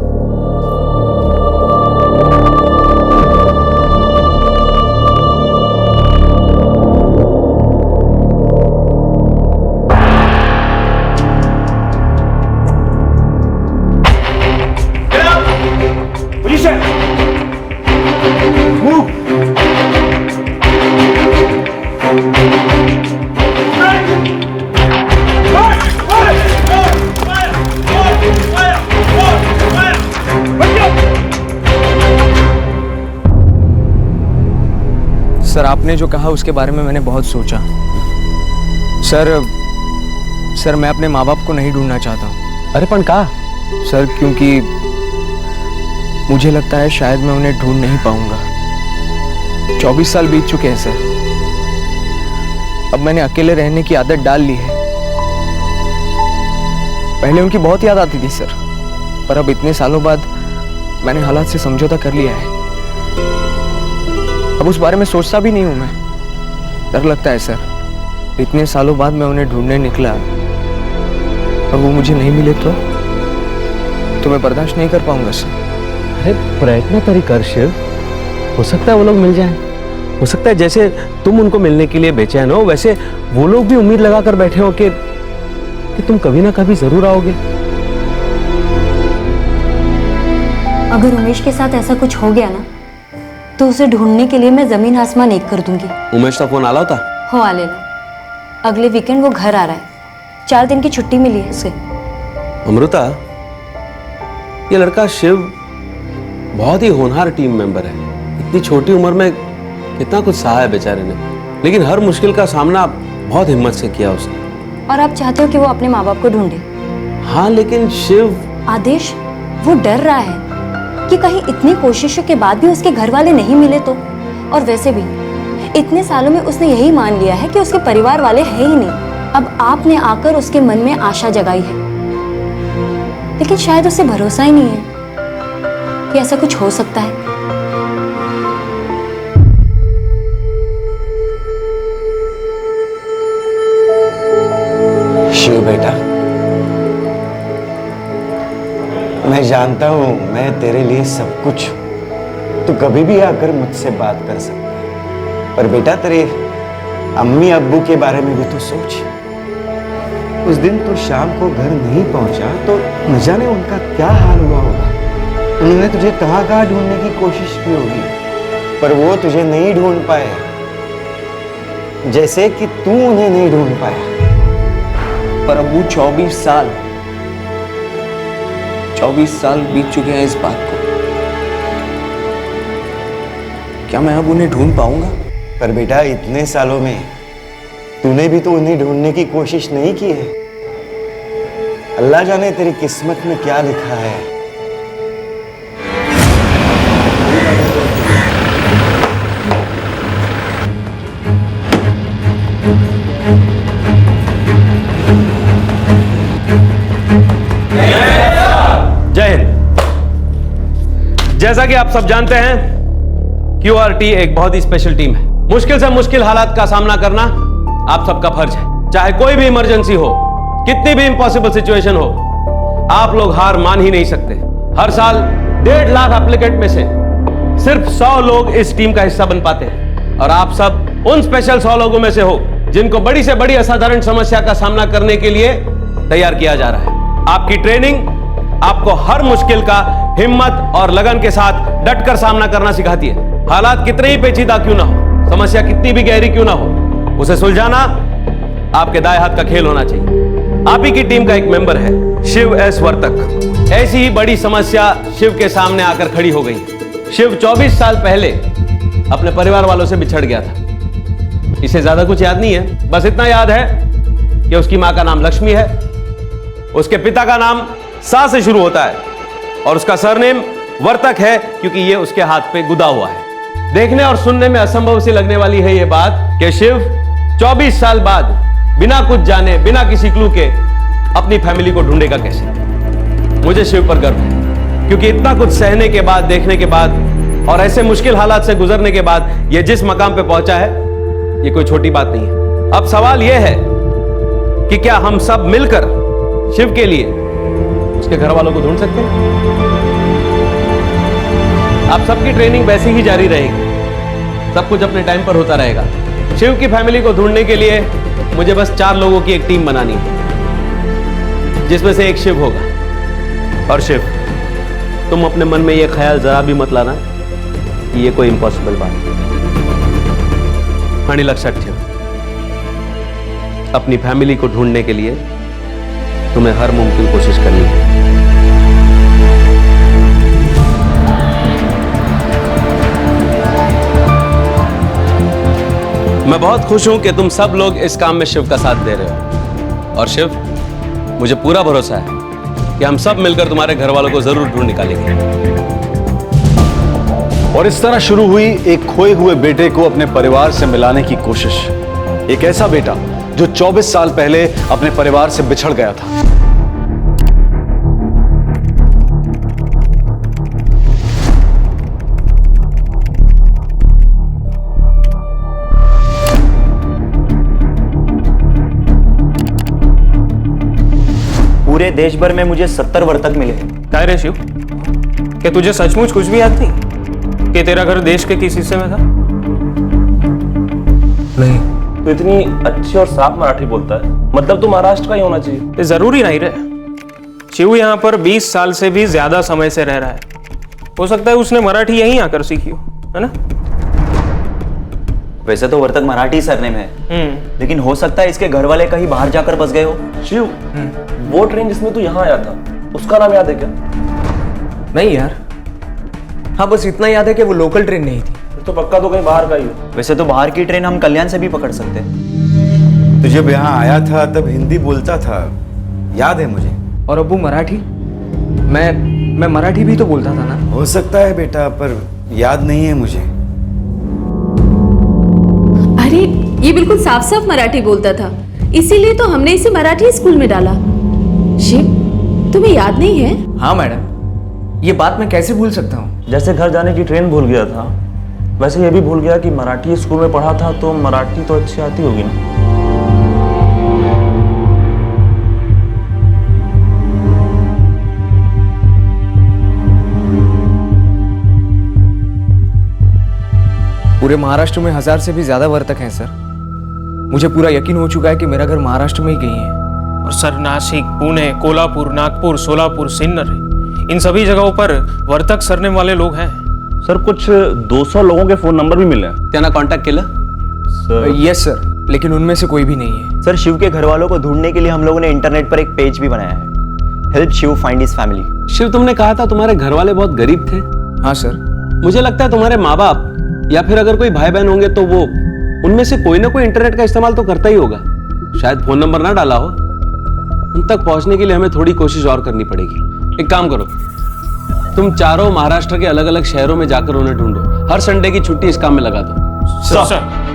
सर, आपने जो कहा उसके बारे में मैंने बहुत सोचा। सर मैं अपने माँ बाप को नहीं ढूंढना चाहता हूँ। अरे पण कहा? सर क्योंकि मुझे लगता है शायद मैं उन्हें ढूंढ नहीं पाऊंगा। 24 साल बीत चुके हैं सर। अब मैंने अकेले रहने की आदत डाल ली है। पहले उनकी बहुत याद आती थी सर, पर अब इतने सालों बाद मैंने हालात से समझौता कर लिया है। अब उस बारे में सोचता भी नहीं हूं मैं। डर लगता है सर, इतने सालों बाद मैं उन्हें ढूंढने निकला और वो मुझे नहीं मिले तो मैं बर्दाश्त नहीं कर पाऊंगा सर। अरे प्रयत्न तरी कर शिव, हो सकता है वो लोग मिल जाएं। हो सकता है जैसे तुम उनको मिलने के लिए बेचैन हो, वैसे वो लोग भी उम्मीद लगाकर बैठे हो कि तुम कभी ना कभी जरूर आओगे। अगर उमेश के साथ ऐसा कुछ हो गया ना, तो उसे ढूंढने के लिए मैं जमीन आसमान एक कर दूंगी। उमेश का फोन आला होता? हो आलेला। अगले वीकेंड वो घर आ रहा है। 4 दिन की छुट्टी मिली है उसे। अमृता, ये लड़का शिव बहुत ही होनहार टीम मेंबर है। इतनी छोटी उम्र में कितना कुछ सहा है बेचारे ने, लेकिन हर मुश्किल का सामना बहुत हिम्मत से किया उसने। और आप चाहते हो कि वो अपने माँ बाप को ढूंढे? हाँ, लेकिन शिव आदेश, वो डर रहा है कि कहीं इतनी कोशिशों के बाद भी उसके घर वाले नहीं मिले तो। और वैसे भी इतने सालों में उसने यही मान लिया है कि उसके परिवार वाले हैं ही नहीं। अब आपने आकर उसके मन में आशा जगाई है, लेकिन शायद उसे भरोसा ही नहीं है कि ऐसा कुछ हो सकता है। शिव बेटा, मैं जानता हूं मैं तेरे लिए सब कुछ हूं। तू कभी भी आकर मुझसे बात कर सकता है, पर बेटा तेरे अम्मी अब्बू के बारे में भी तो सोच। उस दिन तो शाम को घर नहीं पहुंचा तो न जाने उनका क्या हाल हुआ होगा। उन्होंने तुझे कहां कहां ढूंढने की कोशिश की होगी, पर वो तुझे नहीं ढूंढ पाए, जैसे कि तू उन्हें नहीं ढूंढ पाया। पर अब्बू 24 साल बीत चुके हैं इस बात को। क्या मैं अब उन्हें ढूंढ पाऊंगा? पर बेटा इतने सालों में तूने भी तो उन्हें ढूंढने की कोशिश नहीं की है। अल्लाह जाने तेरी किस्मत में क्या लिखा है। जय हिंद। जैसा कि आप सब जानते हैं, QRT एक बहुत ही स्पेशल टीम है। मुश्किल से मुश्किल हालात का सामना करना आप सबका फर्ज है। चाहे कोई भी इमरजेंसी हो, कितनी भी इम्पॉसिबल सिचुएशन हो, आप लोग हार मान ही नहीं सकते। हर साल 1.5 लाख एप्लीकेंट में से सिर्फ 100 लोग इस टीम का हिस्सा बन पाते हैं और आप सब उन स्पेशल 100 लोगों में से हो जिनको बड़ी से बड़ी असाधारण समस्या का सामना करने के लिए तैयार किया जा रहा है। आपकी ट्रेनिंग आपको हर मुश्किल का हिम्मत और लगन के साथ डटकर सामना करना सिखाती है। हालात कितने ही पेचीदा क्यों ना हो, समस्या कितनी भी गहरी क्यों ना हो, उसे सुलझाना आपके दाएं हाथ का खेल होना चाहिए। आप ही की टीम का एक मेंबर है शिव एस वर्तक। ऐसी ही बड़ी समस्या शिव के सामने आकर खड़ी हो गई। शिव 24 साल पहले अपने परिवार वालों से बिछड़ गया था। इसे ज्यादा कुछ याद नहीं है, बस इतना याद है कि उसकी मां का नाम लक्ष्मी है, उसके पिता का नाम सा से शुरू होता है और उसका सरनेम वर्तक है क्योंकि यह उसके हाथ पे गुदा हुआ है। देखने और सुनने में असंभव सी लगने वाली है यह बात कि शिव 24 साल बाद बिना कुछ जाने, बिना किसी क्लू के अपनी फैमिली को ढूंढेगा कैसे। मुझे शिव पर गर्व है क्योंकि इतना कुछ सहने के बाद, देखने के बाद और ऐसे मुश्किल हालात से गुजरने के बाद यह जिस मकाम पे पहुंचा है, यह कोई छोटी बात नहीं है। अब सवाल यह है कि क्या हम सब मिलकर शिव के लिए उसके घर वालों को ढूंढ सकते हैं? आप सबकी ट्रेनिंग वैसे ही जारी रहेगी, सब कुछ अपने टाइम पर होता रहेगा। शिव की फैमिली को ढूंढने के लिए मुझे बस 4 लोगों की एक टीम बनानी है, जिसमें से एक शिव होगा। और शिव, तुम अपने मन में यह ख्याल जरा भी मत लाना कि यह कोई इंपॉसिबल बात है। आणि लक्षात ठेव, अपनी फैमिली को ढूंढने के लिए तुम्हें हर मुमकिन कोशिश करनी है। मैं बहुत खुश हूं कि तुम सब लोग इस काम में शिव का साथ दे रहे हो। और शिव, मुझे पूरा भरोसा है कि हम सब मिलकर तुम्हारे घर वालों को जरूर ढूंढ निकालेंगे। और इस तरह शुरू हुई एक खोए हुए बेटे को अपने परिवार से मिलाने की कोशिश। एक ऐसा बेटा जो 24 साल पहले अपने परिवार से बिछड़ गया था। पूरे देश भर में मुझे 70 वर्तक मिले। क्या रे शिव, क्या तुझे सचमुच कुछ भी याद नहीं कि तेरा घर देश के किस हिस्से में था? नहीं। तो इतनी अच्छी और साफ मराठी बोलता है, मतलब तू महाराष्ट्र का ही होना चाहिए। ये जरूरी नहीं रे। शिव यहाँ पर 20 साल से भी ज्यादा समय से रह रहा है। हो सकता है उसने मराठी यहीं आकर सीखी हो, है ना? वैसे तो वर्तक मराठी सरनेम है, लेकिन हो सकता है इसके घर वाले कहीं बाहर जाकर बस गए हो। शिव, वो ट्रेन जिसमें तू यहाँ आया था, उसका नाम याद है क्या? नहीं यार, हाँ बस इतना याद है कि वो लोकल ट्रेन नहीं थी। तो पक्का तो कहीं बाहर का ही हो। वैसे तो बाहर की ट्रेन हम कल्याण से भी पकड़ सकते हैं। तो जब यहाँ आया था तब हिंदी बोलता था, याद है मुझे। और अब्बू मराठी? मैं मराठी भी तो बोलता था ना। हो सकता है बेटा, पर याद नहीं है मुझे। अरे ये बिल्कुल साफ साफ मराठी बोलता था, इसीलिए तो हमने इसे मराठी स्कूल में डाला। शिव, तुम्हें याद नहीं है? हाँ मैडम, ये बात मैं कैसे भूल सकता हूँ। जैसे घर जाने की ट्रेन भूल गया था, वैसे ये भी भूल गया कि मराठी स्कूल में पढ़ा था, तो मराठी तो अच्छी आती होगी ना। पूरे महाराष्ट्र में 1000 से भी ज्यादा वर्तक हैं सर। मुझे पूरा यकीन हो चुका है कि मेरा घर महाराष्ट्र में ही कहीं है। और सर, नासिक, पुणे, कोल्हापुर, नागपुर, सोलापुर, सिन्नर, इन सभी जगहों पर वर्तक सरनेम वाले लोग हैं। सर, कुछ 200 लोगों के फोन नंबर भी मिले हैं। त्यांना कांटेक्ट केलं? यस सर, लेकिन उनमें से कोई भी नहीं है। सर, शिव के घर वालों को ढूंढने के लिए हम लोगों ने इंटरनेट पर एक पेज भी बनाया है, help Shiv find his family. Shiv, तुमने कहा था तुम्हारे घर वाले बहुत गरीब थे। हाँ सर। मुझे लगता है तुम्हारे माँ बाप या फिर अगर कोई भाई बहन होंगे तो वो उनमें से कोई ना कोई इंटरनेट का इस्तेमाल तो करता ही होगा। शायद फोन नंबर ना डाला हो। उन तक पहुंचने के लिए हमें थोड़ी कोशिश और करनी पड़ेगी। एक काम करो, तुम चारों महाराष्ट्र के अलग अलग शहरों में जाकर उन्हें ढूंढो। हर संडे की छुट्टी इस काम में लगा दो। सर।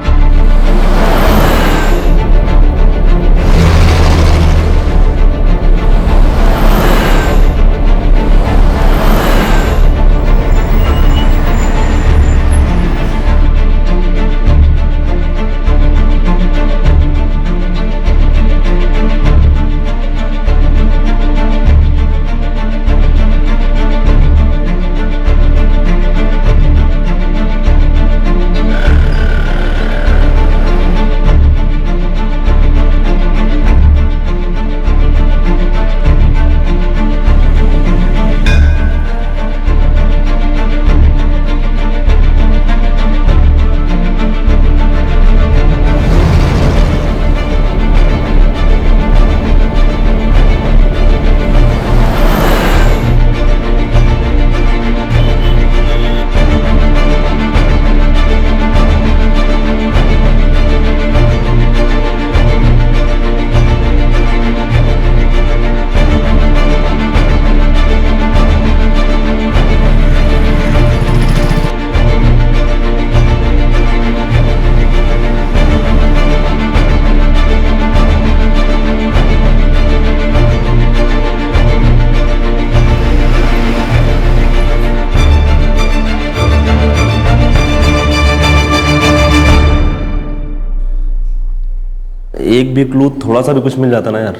भी क्लू थोड़ा सा भी कुछ मिल जाता ना यार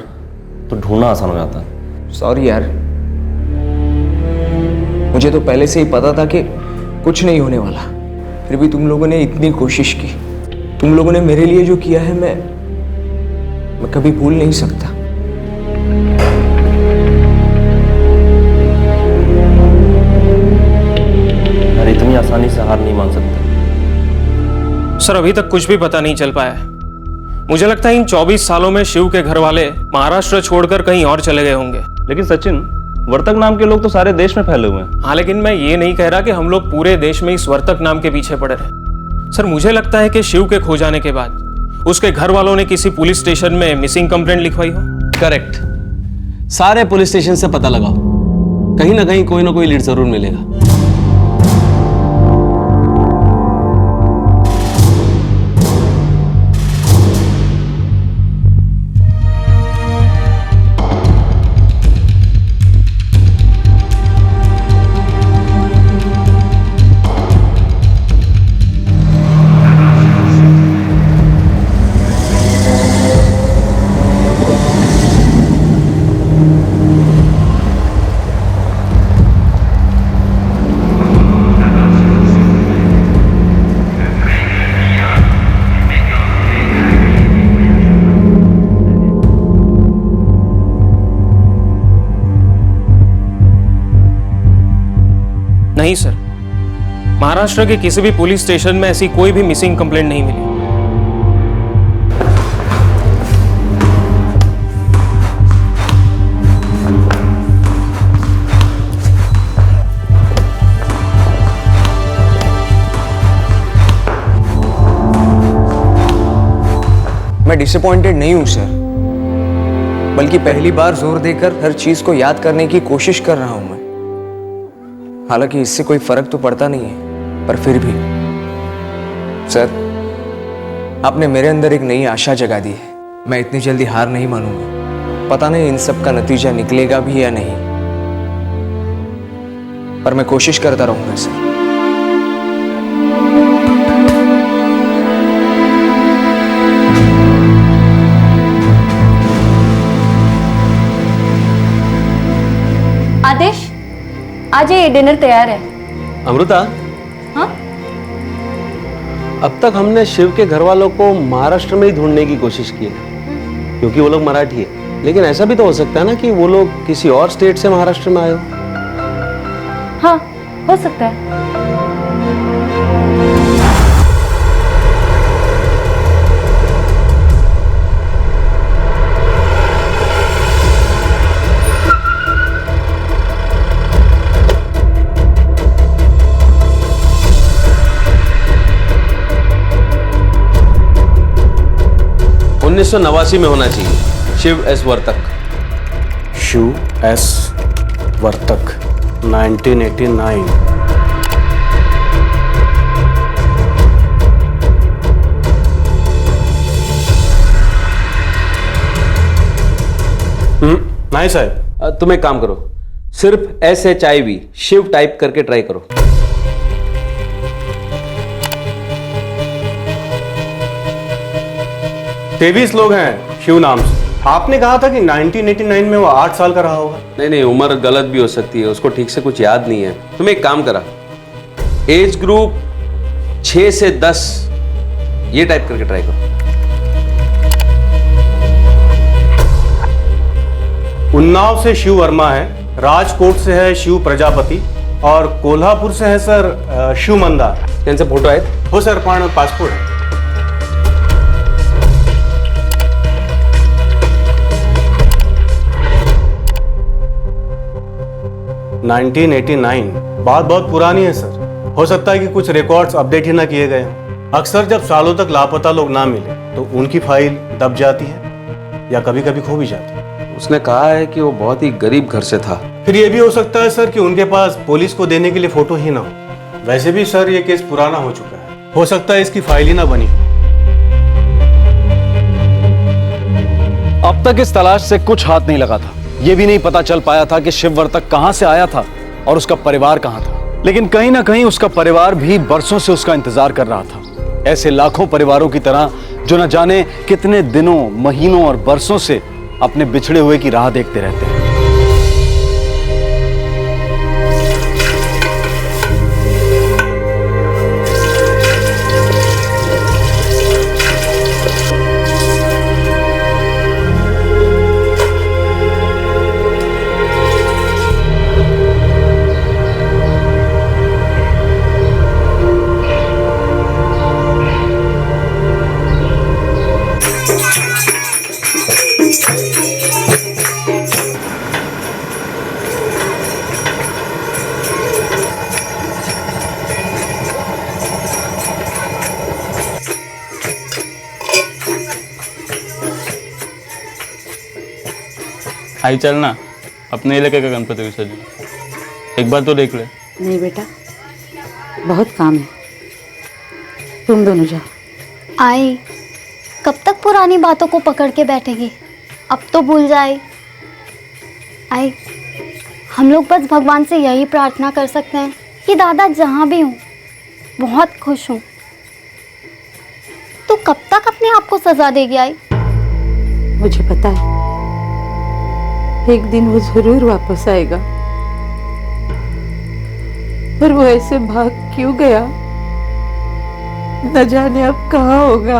तो ढूंढना आसान हो जाता। सॉरी यार, मुझे तो पहले से ही पता था कि कुछ नहीं होने वाला, फिर भी तुम लोगों ने इतनी कोशिश की। तुम लोगों ने मेरे लिए जो किया है मैं कभी भूल नहीं सकता। यार इतनी आसानी से हार नहीं मान सकते। सर अभी तक कुछ भी पता नहीं चल पाया है। मुझे लगता है इन 24 सालों में शिव के घर वाले महाराष्ट्र छोड़कर कहीं और चले गए होंगे। लेकिन सचिन, वर्तक नाम के लोग तो सारे देश में फैले हुए हैं। हाँ, लेकिन मैं ये नहीं कह रहा कि हम लोग पूरे देश में इस वर्तक नाम के पीछे पड़े रहे। सर मुझे लगता है कि शिव के खो जाने के बाद उसके घर वालों ने किसी पुलिस स्टेशन में मिसिंग कंप्लेंट लिखवाई हो। करेक्ट। सारे पुलिस स्टेशन से पता लगाओ, कहीं ना कहीं कोई ना कोई लीड जरूर मिलेगा। नहीं सर, महाराष्ट्र के किसी भी पुलिस स्टेशन में ऐसी कोई भी मिसिंग कंप्लेंट नहीं मिली। मैं डिसअपॉइंटेड नहीं हूं सर, बल्कि पहली बार जोर देकर हर चीज को याद करने की कोशिश कर रहा हूं मैं। हालांकि इससे कोई फर्क तो पड़ता नहीं है, पर फिर भी सर, आपने मेरे अंदर एक नई आशा जगा दी है। मैं इतनी जल्दी हार नहीं मानूंगा। पता नहीं इन सब का नतीजा निकलेगा भी या नहीं, पर मैं कोशिश करता रहूंगा सर। आदेश, आज ये डिनर तैयार है। अमृता, हाँ? अब तक हमने शिव के घर वालों को महाराष्ट्र में ही ढूंढने की कोशिश की है, क्योंकि वो लोग मराठी है। लेकिन ऐसा भी तो हो सकता है ना कि वो लोग किसी और स्टेट से महाराष्ट्र में आए हो। हाँ, हो सकता है। में होना चाहिए। शिव एस वर्तक। शिव एस वर्तक 1989। नहीं साहब, तुम एक काम करो, सिर्फ SHIV शिव टाइप करके ट्राई करो। तेईस लोग हैं शिव नाम से। आपने कहा था कि 1989 में वो 8 साल का रहा होगा। नहीं, उम्र गलत भी हो सकती है, उसको ठीक से कुछ याद नहीं है। तुम एक काम करा, एज ग्रुप 6 से 10 ये टाइप करके ट्राई करो। उन्नाव से शिव वर्मा है, राजकोट से है शिव प्रजापति और कोल्हापुर से है सर शिव मंदार। त्यांचे फोटो आहेत? हो सर, पण पासपोर्ट है। 1989 बात बहुत पुरानी है सर। हो सकता है कि कुछ रिकॉर्ड्स अपडेट ही ना किए गए हों। अक्सर जब सालों तक लापता लोग ना मिले तो उनकी फाइल दब जाती है या कभी कभी खो भी जाती है। उसने कहा है कि वो बहुत ही गरीब घर से था। फिर ये भी हो सकता है सर कि उनके पास पुलिस को देने के लिए फोटो ही ना हो। वैसे भी सर ये केस पुराना हो चुका है, हो सकता है इसकी फाइल ही ना बनी। अब तक इस तलाश से कुछ हाथ नहीं लगा था। यह भी नहीं पता चल पाया था कि शिववर्तक कहां से आया था और उसका परिवार कहां था। लेकिन कहीं ना कहीं उसका परिवार भी बरसों से उसका इंतजार कर रहा था। ऐसे लाखों परिवारों की तरह जो न जाने कितने दिनों, महीनों और बरसों से अपने बिछड़े हुए की राह देखते रहते हैं। आई चल ना, अपने इलाके का गणपति विसर्जन एक बार तो देख ले। नहीं बेटा, बहुत काम है, तुम दोनों जाओ। आई कब तक पुरानी बातों को पकड़ के बैठेगी? अब तो भूल जाए। आई हम लोग बस भगवान से यही प्रार्थना कर सकते हैं कि दादा जहाँ भी हूँ बहुत खुश हूँ। तो कब तक अपने आप को सजा देगी? आई मुझे पता है एक दिन वो जरूर वापस आएगा, पर वो ऐसे भाग क्यों गया न जाने अब कहाँ होगा।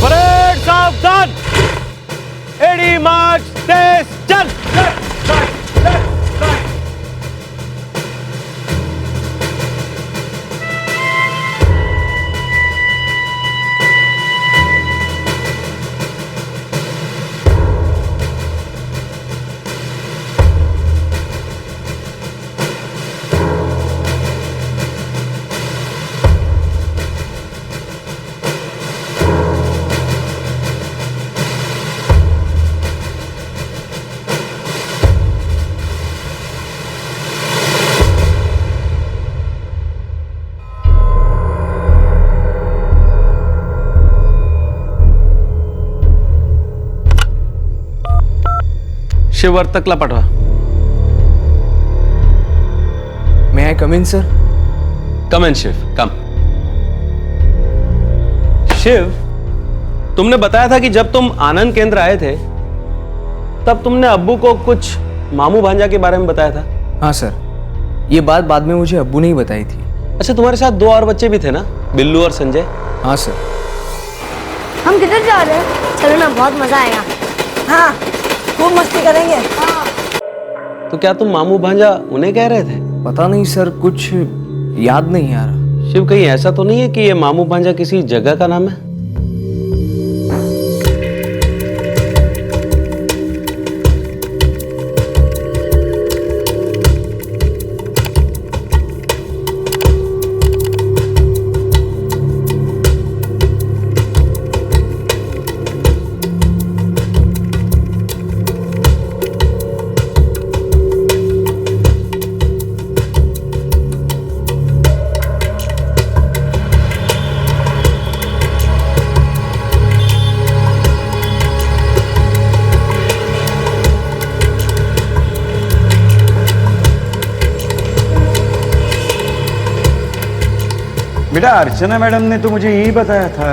परेड सावधान, एडी मार्च, तेज चल। शिवर्तकला पाठवा। मे आई कम इन सर? कम इन शिव, कम। शिव, तुमने बताया था कि जब तुम आनंद केंद्र आए थे तब तुमने अब्बू को कुछ मामू भांजा के बारे में बताया था। हाँ सर, ये बात बाद में मुझे अब्बू ने ही बताई थी। अच्छा, तुम्हारे साथ दो और बच्चे भी थे ना, बिल्लू और संजय? हाँ सर। हम किधर जा रहे हैं? चलो ना, बहुत मजा आएगा। हाँ, खूब मस्ती करेंगे। तो क्या तुम मामू भांजा उन्हें कह रहे थे? पता नहीं सर, कुछ याद नहीं आ रहा। शिव, कहीं ऐसा तो नहीं है कि ये मामू भांजा किसी जगह का नाम है? बेटा, अर्चना मैडम ने तो मुझे यही बताया था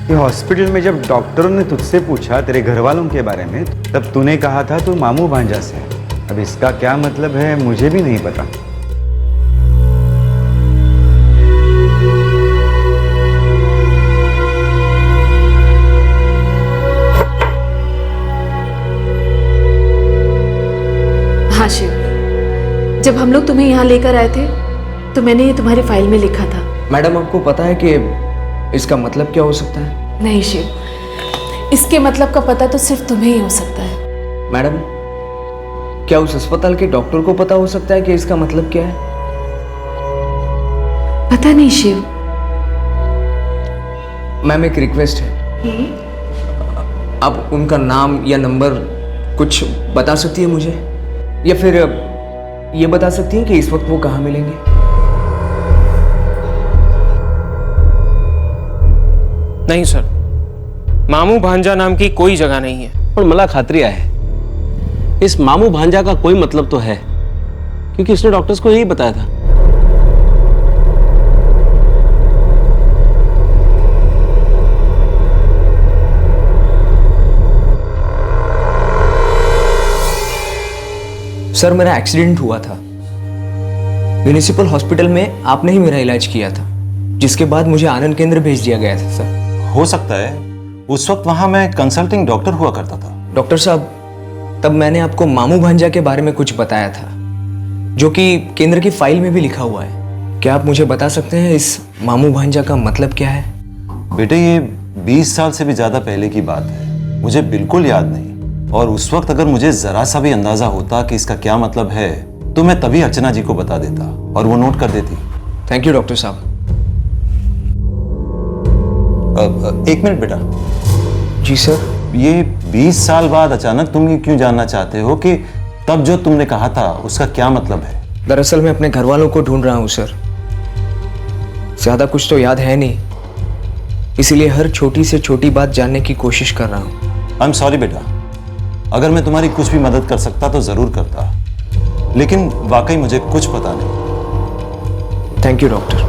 कि हॉस्पिटल में जब डॉक्टरों ने तुझसे पूछा तेरे घर वालों के बारे में, तब तूने कहा था तू मामू भांजा से है। अब इसका क्या मतलब है मुझे भी नहीं पता। हाँ शिव, जब हम लोग तुम्हें यहाँ लेकर आए थे तो मैंने ये तुम्हारी फाइल में लिखा था। मैडम, आपको पता है कि इसका मतलब क्या हो सकता है? नहीं शिव, इसके मतलब का पता तो सिर्फ तुम्हें ही हो सकता है। मैडम, क्या उस अस्पताल के डॉक्टर को पता हो सकता है कि इसका मतलब क्या है? पता नहीं शिव। मैम, एक रिक्वेस्ट है, आप उनका नाम या नंबर कुछ बता सकती है मुझे, या फिर ये बता सकती हैं कि इस वक्त वो कहाँ मिलेंगे? नहीं सर, मामू भांजा नाम की कोई जगह नहीं है। पर मला खातरिया है इस मामू भांजा का कोई मतलब तो है, क्योंकि उसने डॉक्टर्स को यही बताया था। सर मेरा एक्सीडेंट हुआ था, म्यूनिसिपल हॉस्पिटल में आपने ही मेरा इलाज किया था, जिसके बाद मुझे आनंद केंद्र भेज दिया गया था सर। हो सकता है उस वक्त वहां मैं कंसल्टिंग डॉक्टर हुआ करता था। डॉक्टर साहब, तब मैंने आपको मामू भांजा के बारे में कुछ बताया था, जो कि केंद्र की फाइल में भी लिखा हुआ है। क्या आप मुझे बता सकते हैं इस मामू भांजा का मतलब क्या है? बेटे ये 20 साल से भी ज्यादा पहले की बात है, मुझे बिल्कुल याद नहीं। और उस वक्त अगर मुझे जरा सा भी अंदाजा होता कि इसका क्या मतलब है तो मैं तभी अर्चना जी को बता देता और वो नोट कर देती। थैंक यू डॉक्टर साहब। एक मिनट बेटा। जी सर। ये 20 साल बाद अचानक तुम ये क्यों जानना चाहते हो कि तब जो तुमने कहा था उसका क्या मतलब है? दरअसल मैं अपने घर वालों को ढूंढ रहा हूं सर। ज्यादा कुछ तो याद है नहीं, इसीलिए हर छोटी से छोटी बात जानने की कोशिश कर रहा हूं। आई एम सॉरी बेटा, अगर मैं तुम्हारी कुछ भी मदद कर सकता तो जरूर करता, लेकिन वाकई मुझे कुछ पता नहीं। Thank you doctor.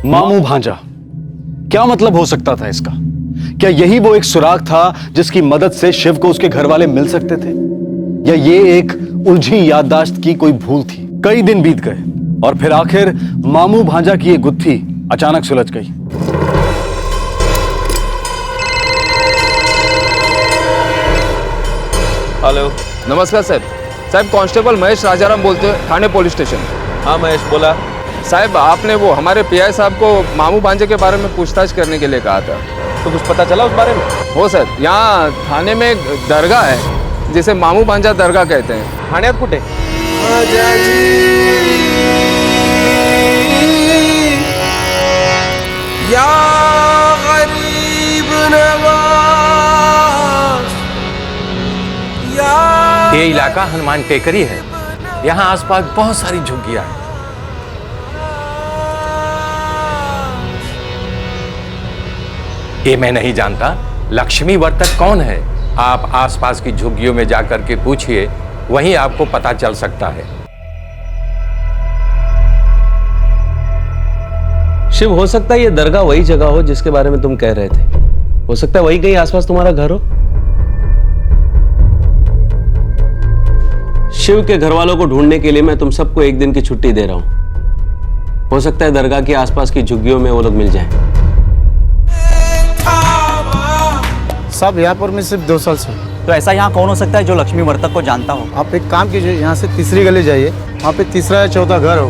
मामू भांजा, क्या मतलब हो सकता था इसका? क्या यही वो एक सुराग था जिसकी मदद से शिव को उसके घर वाले मिल सकते थे, या ये एक उलझी याददाश्त की कोई भूल थी? कई दिन बीत गए और फिर आखिर मामू भांजा की ये गुत्थी अचानक सुलझ गई। हेलो, नमस्कार सर। साहब कांस्टेबल महेश राजाराम बोलते हैं, थाने पुलिस स्टेशन। हाँ महेश बोला। साहब आपने वो हमारे पीआई साहब को मामू भांजे के बारे में पूछताछ करने के लिए कहा था, तो कुछ पता चला उस बारे में? हो सर, यहाँ थाने में एक दरगाह है जिसे मामू भांजा दरगाह कहते हैं। ठाण्यात कुठे? या गरीब नवाज, ये इलाका हनुमान टेकरी है। यहाँ आसपास बहुत सारी झुग्गियां हैं। ये मैं नहीं जानता लक्ष्मी वर्तक कौन है। आप आसपास की झुग्गियों में जाकर के पूछिए, वहीं आपको पता चल सकता है। शिव, हो सकता है ये दरगाह वही जगह हो जिसके बारे में तुम कह रहे थे। हो सकता है वही कहीं आसपास तुम्हारा घर हो। शिव के घर वालों को ढूंढने के लिए मैं तुम सबको एक दिन की छुट्टी दे रहा हूं। हो सकता है दरगाह के आसपास की झुग्गियों में वो लोग मिल जाएं। साहब यहाँ पर मैं सिर्फ 2 साल से। तो ऐसा यहाँ कौन हो सकता है जो लक्ष्मी वर्तक को जानता हो? आप एक काम कीजिए, यहाँ से तीसरी गली जाइए, वहाँ पे तीसरा या चौथा घर हो,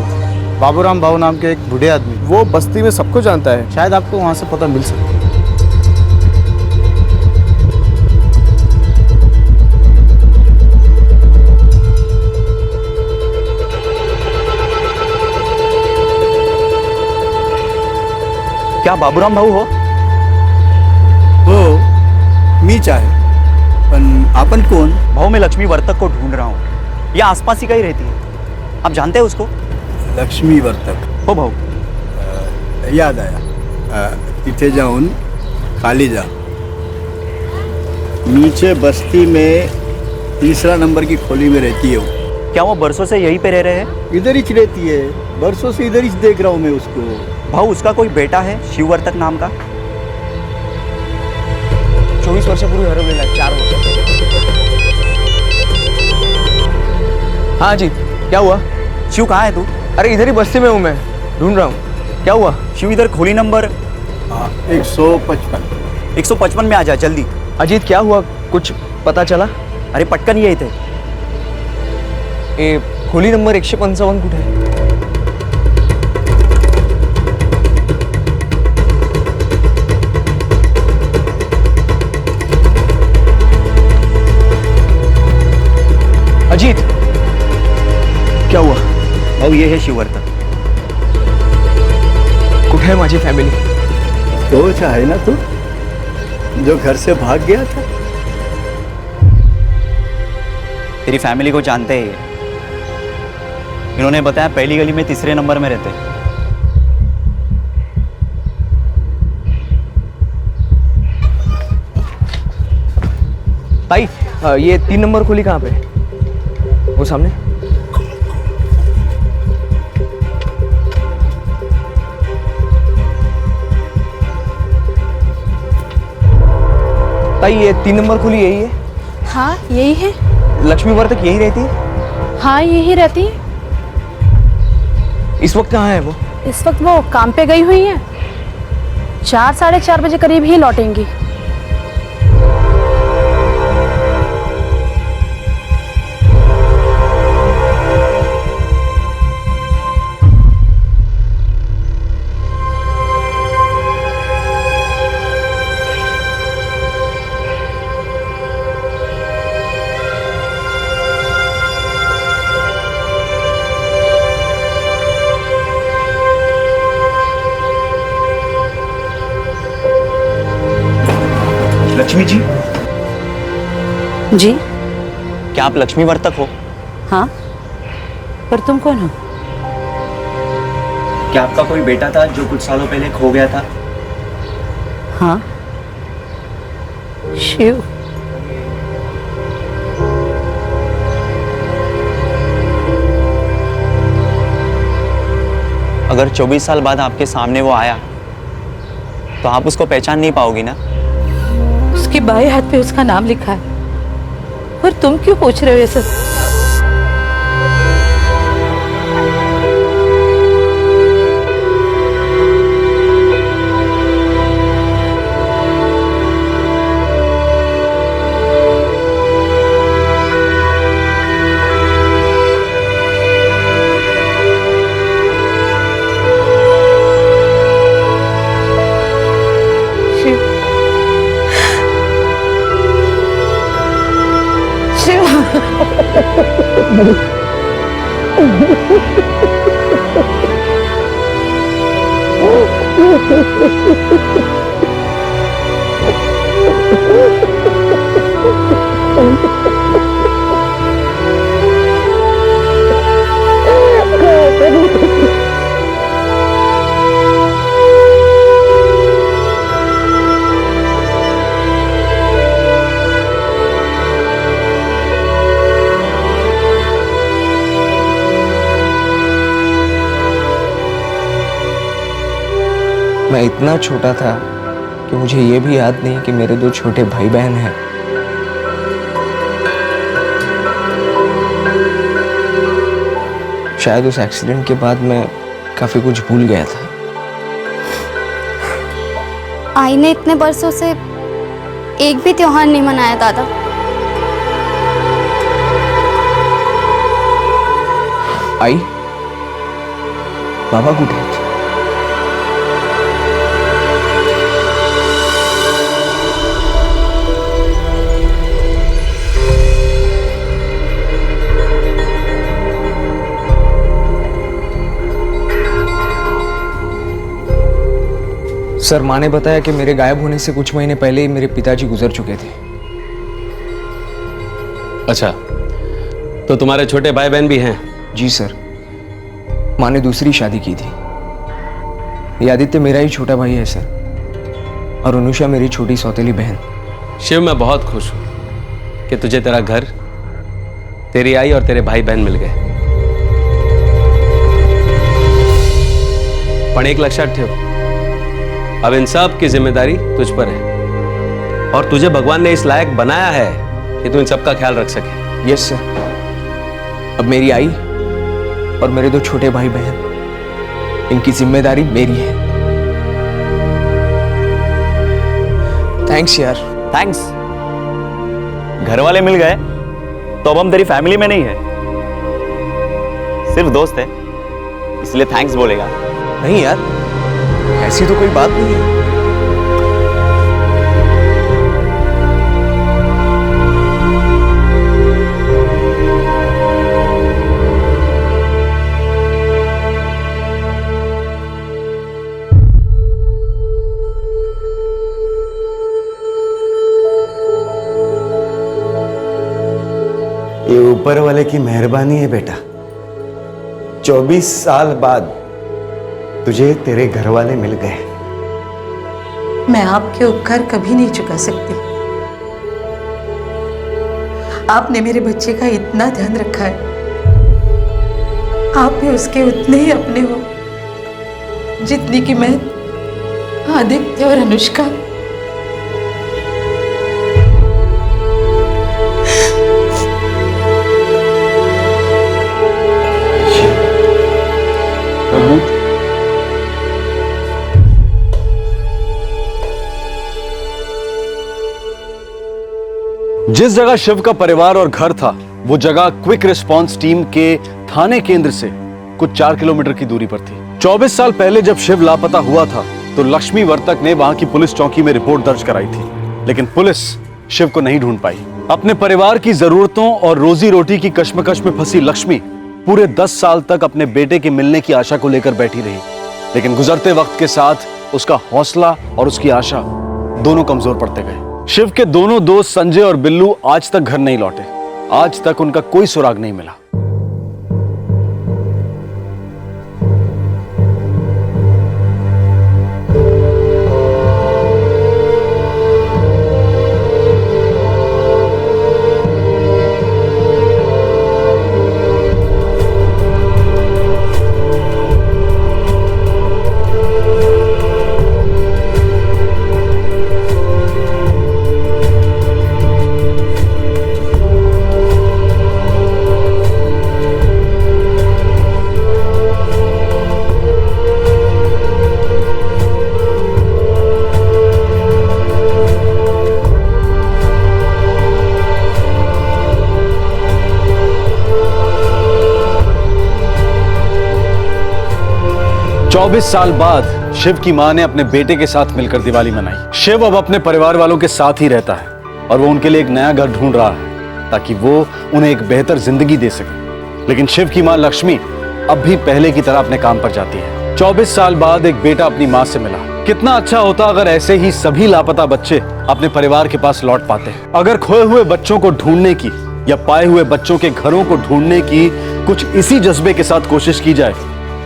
बाबूराम भाऊ नाम के एक बूढ़े आदमी, वो बस्ती में सबको जानता है। शायद आपको वहाँ से पता मिल सके। क्या बाबूराम भाऊ हो? मीच आहे, पण आपण कोण? भाऊ मैं लक्ष्मी वर्तक को ढूंढ रहा हूँ, ये आसपास ही कहीं रहती है। आप जानते हैं उसको? लक्ष्मी वर्तक हो भाऊ? याद आया, तिथे जाऊन खाली जा, नीचे बस्ती में तीसरा नंबर की खोली में रहती है वो। क्या वो बरसों से यहीं पे रह रहे हैं? इधर ही रहती है, बरसों से इधर ही देख रहा हूँ मैं उसको। भाऊ उसका कोई बेटा है शिव वर्तक नाम का? 24 वर्षापूर्वी हरवलेला आहे, 4 वर्ष। हाँ जी, क्या हुआ? शिव कहाँ है तू? अरे इधर ही बस्ती में हूँ मैं, ढूंढ रहा हूँ। क्या हुआ? शिव इधर खोली नंबर 155। 155 में आ जा जल्दी। अजीत क्या हुआ, कुछ पता चला? अरे पटकन ये थे। खोली नंबर 155 कुठे आहे? भाऊ ये है शिववर्तक. कुठे आहे माझी फॅमिली? तोच आहे ना तू जो घर से भाग गया था. तेरी फैमिली को जानते हैं ये. इन्होंने बताया पहली गली में 3 नंबर में रहते. ताई ये 3 नंबर खुली कहाँ पे? वो सामने. ताई ये 3 नंबर खुली यही है? हाँ यही है. लक्ष्मी वर्तक यही रहती है? हाँ यही रहती है. इस वक्त कहाँ है वो? इस वक्त वो काम पे गई हुई है. 4-4:30 बजे करीब ही लौटेंगी. लक्ष्मी जी. जी. क्या आप लक्ष्मी वर्तक हो? हाँ. पर तुम कौन हो? क्या आपका कोई बेटा था जो कुछ सालों पहले खो गया था? हाँ. शिव. अगर 24 साल बाद आपके सामने वो आया तो आप उसको पहचान नहीं पाओगी ना? उसके बाएं हाथ पे उसका नाम लिखा है. और तुम क्यों पूछ रहे हो ये सब? मैं इतना छोटा था कि मुझे ये भी याद नहीं कि मेरे 2 छोटे भाई बहन हैं. शायद उस एक्सीडेंट के बाद मैं काफी कुछ भूल गया था. आई ने इतने बरसों से एक भी त्योहार नहीं मनाया दादा. आई बाबा कुठे आहेत? सर माँ ने बताया कि मेरे गायब होने से कुछ महीने पहले ही मेरे पिताजी गुजर चुके थे. अच्छा, तो तुम्हारे छोटे भाई बहन भी हैं? जी सर. माँ ने दूसरी शादी की थी. ये आदित्य मेरा ही छोटा भाई है सर, और अनुषा मेरी छोटी सौतेली बहन. शिव, मैं बहुत खुश हूं कि तुझे तेरा घर, तेरी आई और तेरे भाई बहन मिल गए. पण एक लक्षात ठेव, अब इन सब की जिम्मेदारी तुझ पर है और तुझे भगवान ने इस लायक बनाया है कि तू इन सब का ख्याल रख सके. Yes sir. अब मेरी आई और मेरे 2 छोटे भाई बहन, इनकी जिम्मेदारी मेरी है. थैंक्स यार. थैंक्स? घर वाले मिल गए तो अब हम तेरी फैमिली में नहीं है, सिर्फ दोस्त है, इसलिए थैंक्स बोलेगा. नहीं यार, ऐसी तो कोई बात नहीं है. ऊपर वाले की मेहरबानी है बेटा। 24 साल बाद तुझे तेरे घर वाले मिल गए। मैं आपके उपकार कभी नहीं चुका सकती। आपने मेरे बच्चे का इतना ध्यान रखा है। आप भी उसके उतने ही अपने हो जितनी कि मैं आदित्य और अनुष्का। जिस जगह शिव का परिवार और घर था वो जगह क्विक रिस्पांस टीम के थाने केंद्र से कुछ 4 किलोमीटर की दूरी पर थी। 24 साल पहले जब शिव लापता हुआ था तो लक्ष्मी वर्तक ने वहां की पुलिस चौकी में रिपोर्ट दर्ज कराई थी, लेकिन पुलिस शिव को नहीं ढूंढ पाई। अपने परिवार की जरूरतों और रोजी रोटी की कश्मकश में फंसी लक्ष्मी पूरे 10 साल तक अपने बेटे के मिलने की आशा को लेकर बैठी रही, लेकिन गुजरते वक्त के साथ उसका हौसला और उसकी आशा दोनों कमजोर पड़ते गए। शिव के दोनों दोस्त संजय और बिल्लू आज तक घर नहीं लौटे। आज तक उनका कोई सुराग नहीं मिला। चौबीस साल बाद शिव की मां ने अपने बेटे के साथ मिलकर दिवाली मनाई। शिव अब अपने परिवार वालों के साथ ही रहता है और वो उनके लिए एक नया घर ढूंढ रहा है ताकि वो उन्हें एक बेहतर जिंदगी दे सके। लेकिन शिव की मां लक्ष्मी अब भी पहले की तरह अपने काम पर जाती है। 24 साल बाद एक बेटा अपनी मां से मिला। कितना अच्छा होता अगर ऐसे ही सभी लापता बच्चे अपने परिवार के पास लौट पाते। अगर खोए हुए बच्चों को ढूंढने की या पाए हुए बच्चों के घरों को ढूंढने की कुछ इसी जज्बे के साथ कोशिश की जाए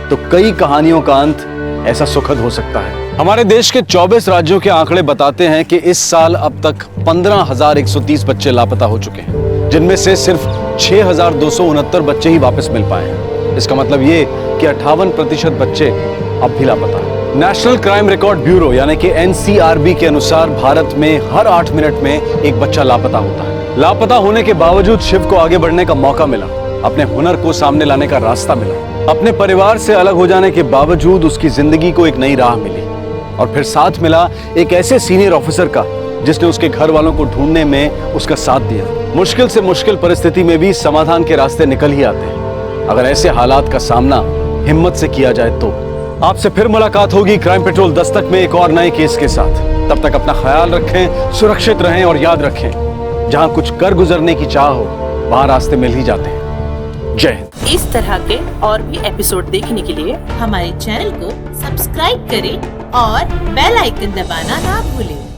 तो कई कहानियों का अंत ऐसा सुखद हो सकता है। हमारे देश के 24 राज्यों के आंकड़े बताते हैं कि इस साल अब तक 15,130 बच्चे लापता हो चुके हैं, जिनमें से सिर्फ 6,269 बच्चे ही वापस मिल पाए हैं। इसका मतलब ये कि 58% बच्चे अब भी लापता हैं। नेशनल क्राइम रिकॉर्ड ब्यूरो यानी कि NCRB के अनुसार भारत में हर 8 मिनट में एक बच्चा लापता होता है। लापता होने के बावजूद शिव को आगे बढ़ने का मौका मिला, अपने हुनर को सामने लाने का रास्ता मिला। अपने परिवार से अलग हो जाने के बावजूद उसकी जिंदगी को एक नई राह मिली और फिर साथ मिला एक ऐसे सीनियर ऑफिसर का जिसने उसके घर वालों को ढूंढने में उसका साथ दिया। मुश्किल से मुश्किल परिस्थिति में भी समाधान के रास्ते निकल ही आते हैं अगर ऐसे हालात का सामना हिम्मत से किया जाए तो। आपसे फिर मुलाकात होगी क्राइम पेट्रोल दस्तक में एक और नए केस के साथ। तब तक अपना ख्याल रखें, सुरक्षित रहें और याद रखें, जहां कुछ कर गुजरने की चाह हो वहां रास्ते मिल ही जाते हैं। जय हिंद। इस तरह के और भी एपिसोड देखने के लिए हमारे चैनल को सब्सक्राइब करें और बेल आइकन दबाना ना भूलें।